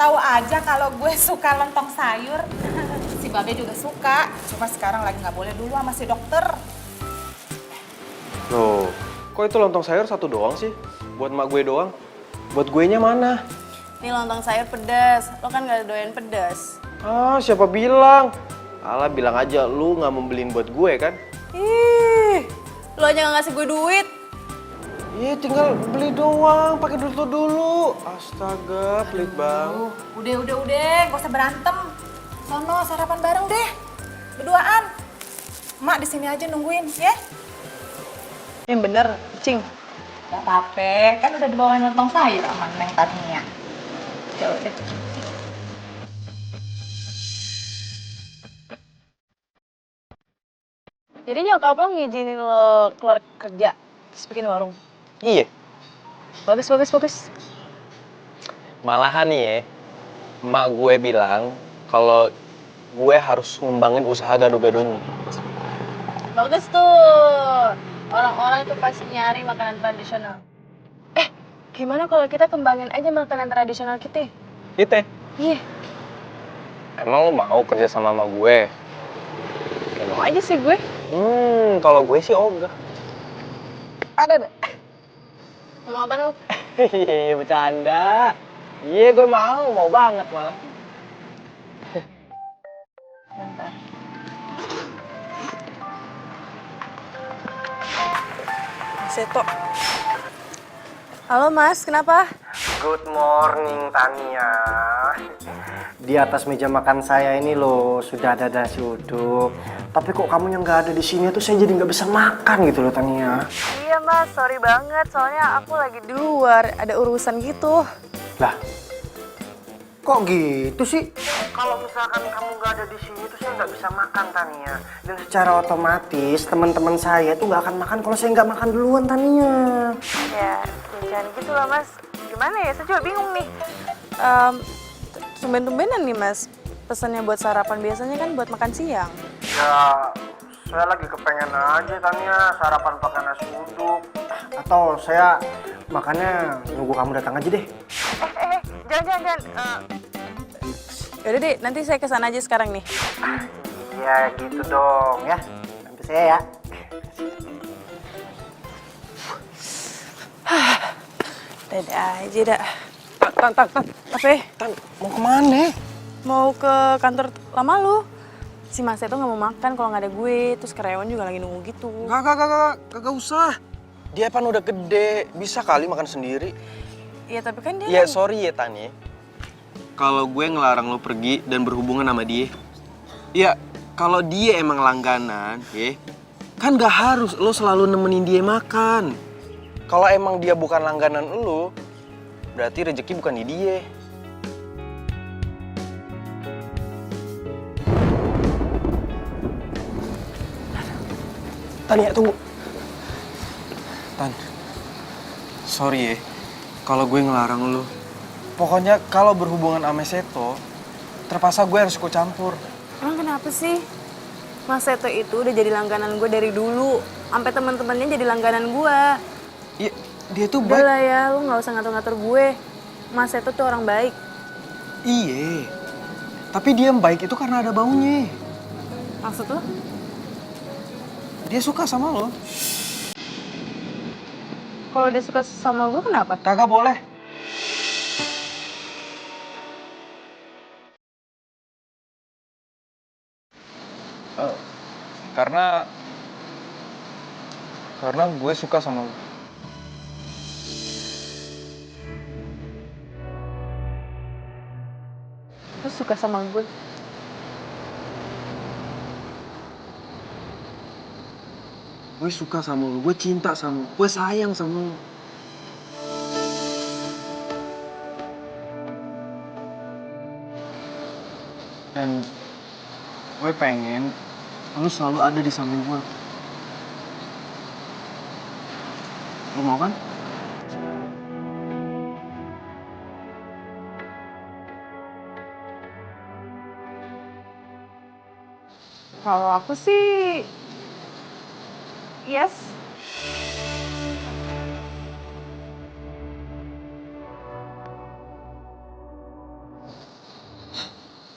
Tahu aja kalau gue suka lontong sayur. Si Babe juga suka, cuma sekarang lagi nggak boleh dulu sama si dokter. Loh, kok itu lontong sayur satu doang sih? Buat mak gue doang? Buat guenya mana? Nih lontong sayur pedas, lo kan gak doyan pedas. Ah, siapa bilang? Alah, bilang aja lu nggak membeliin buat gue kan? Ih, lo aja gak ngasih gue duit. Iya, tinggal beli doang, pakai duit lo dulu. Astaga, pelit banget. Udah, gak usah berantem. Sono sarapan bareng deh, berduaan. Mak di sini aja nungguin, ya? Yang bener, Cing. Gak apa-apa, kan udah dibawain lontong sayur sama Neng Tania. Ya udah. Jadi nyokap lo ngizinin lo keluar kerja, terus bikin warung? Iya. Bagus. Malahan nih ya, emak gue bilang kalau gue harus ngembangin usaha gado-gadonya. Bagus tuh. Orang-orang tuh pasti nyari makanan tradisional. Gimana kalau kita kembangin aja makanan tradisional kita? Kita? Iya. Emang lo mau kerja sama gue? Ya mau aja sih gue. Kalau gue sih ogah. Ada. Mau apa lo? Iya, bercanda. Iya, gue mau banget malah. Bentar. Seto. Halo Mas, kenapa? Good morning Tania. Di atas meja makan saya ini loh sudah ada nasi uduk. Tapi kok kamu yang nggak ada di sini tuh saya jadi nggak bisa makan gitu loh Tania. Iya Mas, sorry banget. Soalnya aku lagi di luar, ada urusan gitu. Lah, kok gitu sih? Kalau misalkan kamu nggak ada di sini tuh saya nggak bisa makan Tania. Dan secara otomatis teman-teman saya tuh nggak akan makan kalau saya nggak makan duluan Tania. Ya, jangan gitu lah Mas. Gimana ya, saya juga bingung nih. Tumben-tumbenan nih Mas. Pesannya buat sarapan, biasanya kan buat makan siang. Ya, saya lagi kepengen aja Tania sarapan pakai nasi uduk. Atau saya makannya nunggu kamu datang aja deh. Jangan. Yaudah deh, nanti saya kesana aja sekarang nih. Iya gitu dong ya. Nanti saya ya. Dadah aja dah. Tan. Apa? Tan, mau kemana? Mau ke kantor lama lu. Si Mas itu nggak mau makan kalau nggak ada gue, terus karyawan juga lagi nunggu gitu. Kagak usah. Dia kan udah gede, bisa kali makan sendiri. Iya tapi kan dia. Ya sorry ya Tani. Kalau gue ngelarang lo pergi dan berhubungan sama dia. Ya kalau dia emang langganan, ya kan gak harus lo selalu nemenin dia makan. Kalau emang dia bukan langganan lo, berarti rezeki bukan di dia. Tania, tunggu. Tan, sorry ya, kalau gue ngelarang lo. Pokoknya kalau berhubungan sama Seto, terpaksa gue harus ikut campur. Emang kenapa sih? Mas Seto itu udah jadi langganan gue dari dulu. Sampai teman-temannya jadi langganan gue. Iya, dia tuh Udah baik. lah ya, lu gak usah ngatur-ngatur gue. Mas Seto tuh orang baik. Iya, tapi dia baik itu karena ada baunya. Maksud lo? Dia suka sama lo. Kalau dia suka sama gue kenapa? Kagak boleh. Karena gue suka sama lu. Lu suka sama gue? Gue suka sama lu, gue cinta sama lu, gue sayang sama lu. Dan gue pengen lu selalu ada di samping gue. Lu mau kan? Kalau aku sih, yes.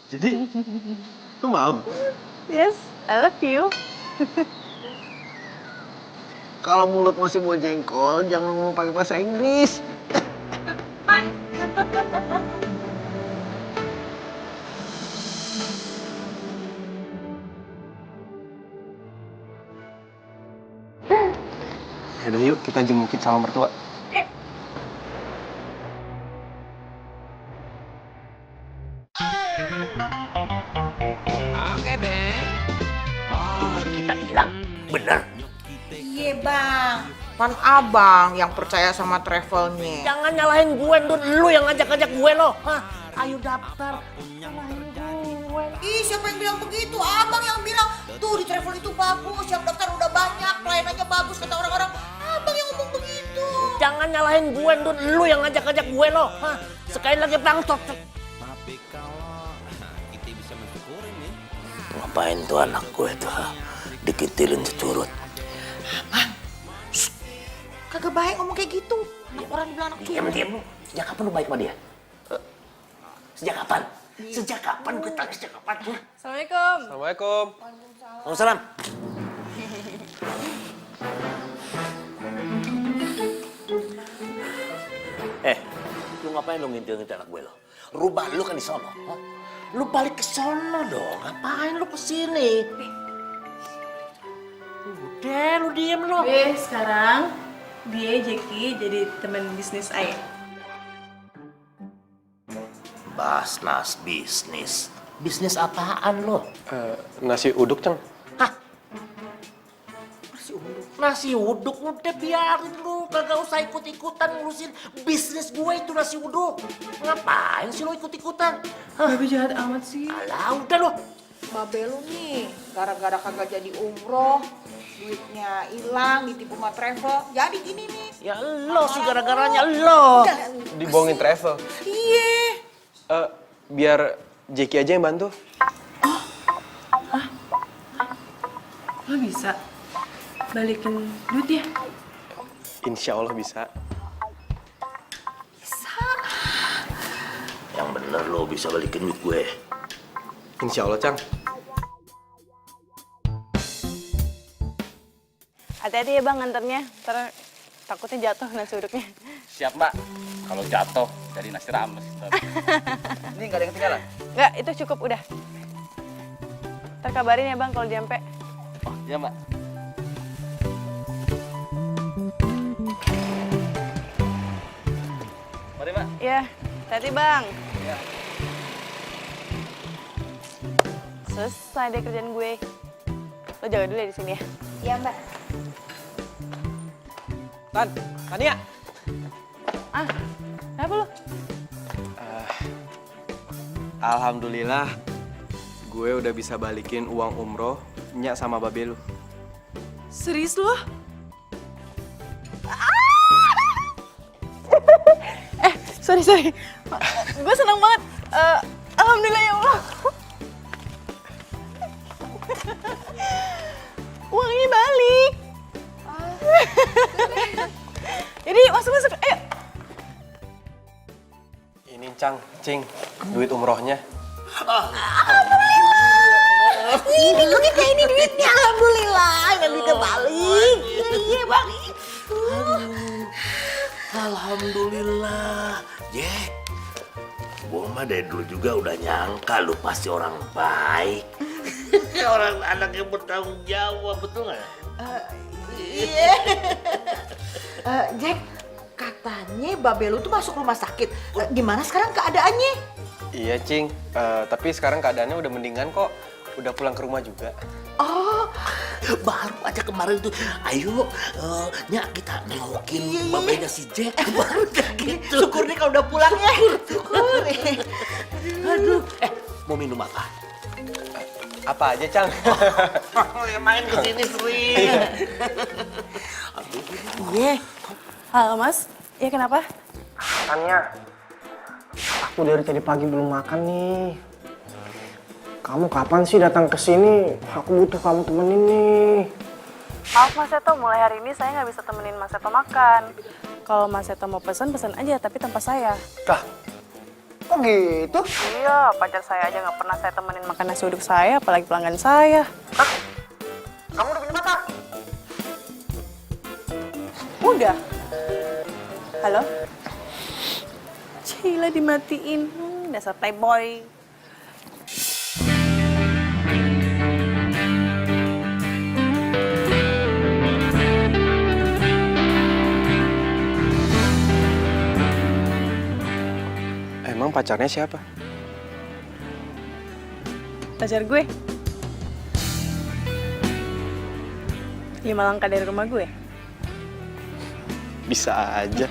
Jadi, lu mau? Yes, I love you. Kalau mulut masih mau jengkol, jangan ngomong pakai bahasa Inggris. Yaudah yuk, kita jengukin sama mertua. Oke deh. Oh, kita hilang. Bener. Iya bang, kan abang yang percaya sama travelnya. Jangan nyalahin gue, Dun. Lu yang ngajak-ngajak gue lo. Hah? Ayo daftar. Ih, siapa yang bilang begitu? Abang yang bilang, tuh di travel itu bagus, yang daftar udah banyak, pelayanannya bagus, kata orang-orang. Abang yang ngomong begitu. Jangan nyalahin gue, Dun. Lu yang ngajak-ngajak gue lo. Hah? Sekali lagi bangtot. Ngapain tuh anak gue tuh? Dikitilin securut. Kagak baik ngomong kayak gitu. Anak orang dibilang anak curut. Diam lu. Sejak kapan lu baik sama dia? Sejak kapan? Sejak kapan gue tanya sejak kapan? Assalamualaikum. Assalamualaikum. Waalaikumsalam. Lu ngapain lu ngintil-ngintil anak gue lo? Rubah lu kan di sono. Huh? Lu balik ke sono dong. Ngapain lu kesini? Udah, lu diem lo. Sekarang dia Jackie jadi teman bisnis Ayah. Basnas bisnis. Bisnis apaan lo? Nasi uduk, Cang. Nasi uduk udah biarin lu, kagak usah ikut-ikutan ngurusin bisnis gue itu nasi uduk. Ngapain sih lo ikut-ikutan? Babe jahat amat sih. Alah, udah lo. Babe lu nih, gara-gara kagak jadi umroh, duitnya hilang, ditipu sama travel, jadi gini nih. Ya lo sih gara-garanya lo. Dibohongin travel. Iya. Biar Jackie aja yang bantu. Lo bisa balikin duit ya? Insya Allah bisa. Yang bener lo bisa balikin duit gue. Insya Allah, Cang. Hati-hati ya bang nganternya, ntar takutnya jatuh nasi uduknya. Siap, Mbak. Kalau jatuh jadi nasi rames. Ini nggak ada yang ketinggalan? Enggak, itu cukup udah. Ntar kabarin ya bang kalau nyampe. Oh, iya, Mbak. Mari, Mbak. Iya, hati-hati bang. Iya. Selesai deh kerjaan gue. Lo jaga dulu ya di sini ya. Iya mbak. Tania. Kenapa lo? Alhamdulillah, gue udah bisa balikin uang umroh Nyak sama babe lu. Serius lo? Sorry. Gue seneng banget. Alhamdulillah ya Allah. Uangnya balik. Jadi masuk. Ayo. Ini Cing, duit umrohnya. Ini duitnya, ini duitnya. Alhamdulillah, yang duitnya balik. Iya balik. Alhamdulillah, Jack. Gua mah dari dulu juga udah nyangka lu pasti orang baik. Orang anak yang bertanggung jawab, betul nggak? Iya. Jack, katanya Babe lu tuh masuk rumah sakit. Gimana sekarang keadaannya? Iya, Cing. Tapi sekarang keadaannya udah mendingan kok. Udah pulang ke rumah juga. Oh, baru aja kemarin tuh, ayo, Nyak kita nengokin babenya si Jack. Baru udah gitu. Syukur nih kalau udah pulang ya. Syukur. Aduh, mau minum apa? Apa aja, Cang? Yang main kesini sering. Aduh, Iya. Halo Mas, ya kenapa? Tania, aku dari tadi pagi belum makan nih. Kamu kapan sih datang ke sini? Aku butuh kamu temenin nih. Maaf Mas Seto, mulai hari ini saya nggak bisa temenin Mas Seto makan. Kalau Mas Seto mau pesan aja, tapi tanpa saya. Kah? Kok gitu? Iya, pacar saya aja nggak pernah saya temenin makan nasi uduk saya, apalagi pelanggan saya. Kamu udah punya pacar? Udah. Halo? Cila dimatiin. Dasar playboy. Emang pacarnya siapa? Pacar gue. 5 langkah dari rumah gue. Bisa aja.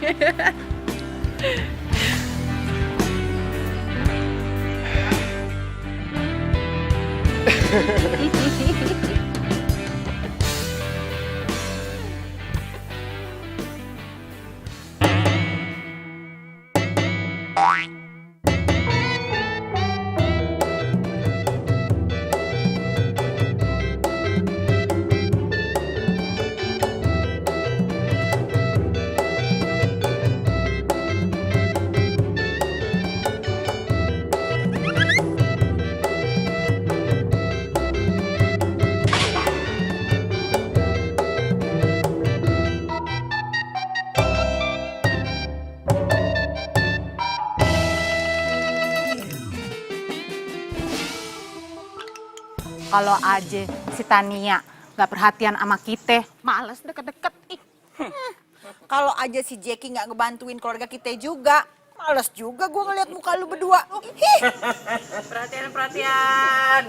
Kalau aja si Tania nggak perhatian sama kita, males deket-deket. Kalau aja si Jackie nggak ngebantuin keluarga kita juga, males juga gue ngeliat muka lu berdua. Perhatian.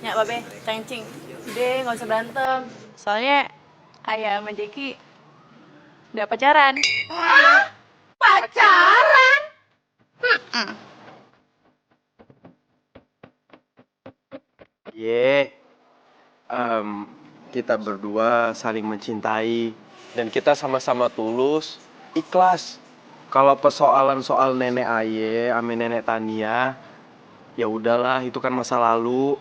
Nyak Babe, cengcing. Udah, nggak usah berantem. Soalnya Ayah sama Jeki udah pacaran. Pacaran? Kita berdua saling mencintai dan kita sama-sama tulus, ikhlas. Kalau persoalan soal nenek Aye, sama nenek Tania, ya udahlah, itu kan masa lalu.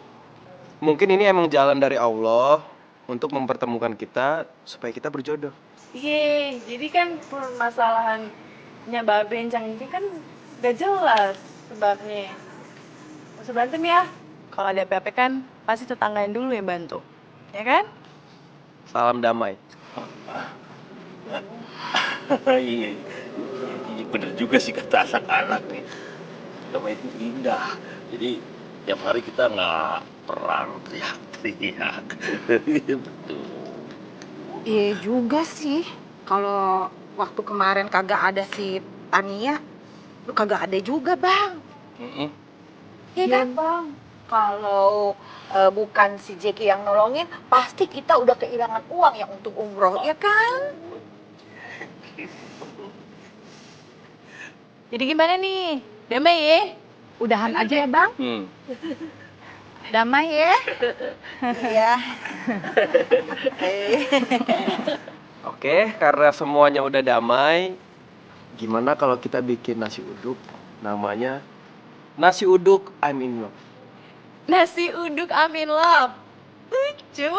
Mungkin ini emang jalan dari Allah untuk mempertemukan kita supaya kita berjodoh. Iya, jadi kan permasalahannya Babe yang cengcing kan gak jelas sebabnya. Nggak usah berantem ya. Kalau ada apa-apa kan pasti tetanggain dulu yang bantu. Ya kan? Salam damai. Iya, bener juga sih kata anak-anak nih. Damai itu indah. Jadi tiap hari kita nggak perang teriak-teriak. Betul. Iya juga sih. Kalau waktu kemarin kagak ada si Tania, lu kagak ada juga, Bang. Iya kan? Bang. Kalau bukan si Jackie yang nolongin, pasti kita udah kehilangan uang yang untuk umroh, ya kan? Jadi gimana nih? Damai ya? Udahan aja ya, Bang. Damai ya. Iya. Oke, karena semuanya udah damai, gimana kalau kita bikin nasi uduk? Namanya nasi uduk I'm in love. Nasi uduk I'm in love. Lucu.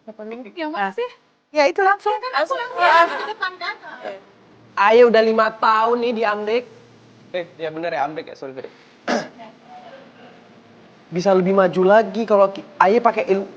Bapak Ya makasih. Ya itu langsung. Langsung. Aye udah 5 tahun nih di Amrik. Ya bener ya Amrik ya, sorry. Bisa lebih maju lagi kalau Aye pakai ilmu.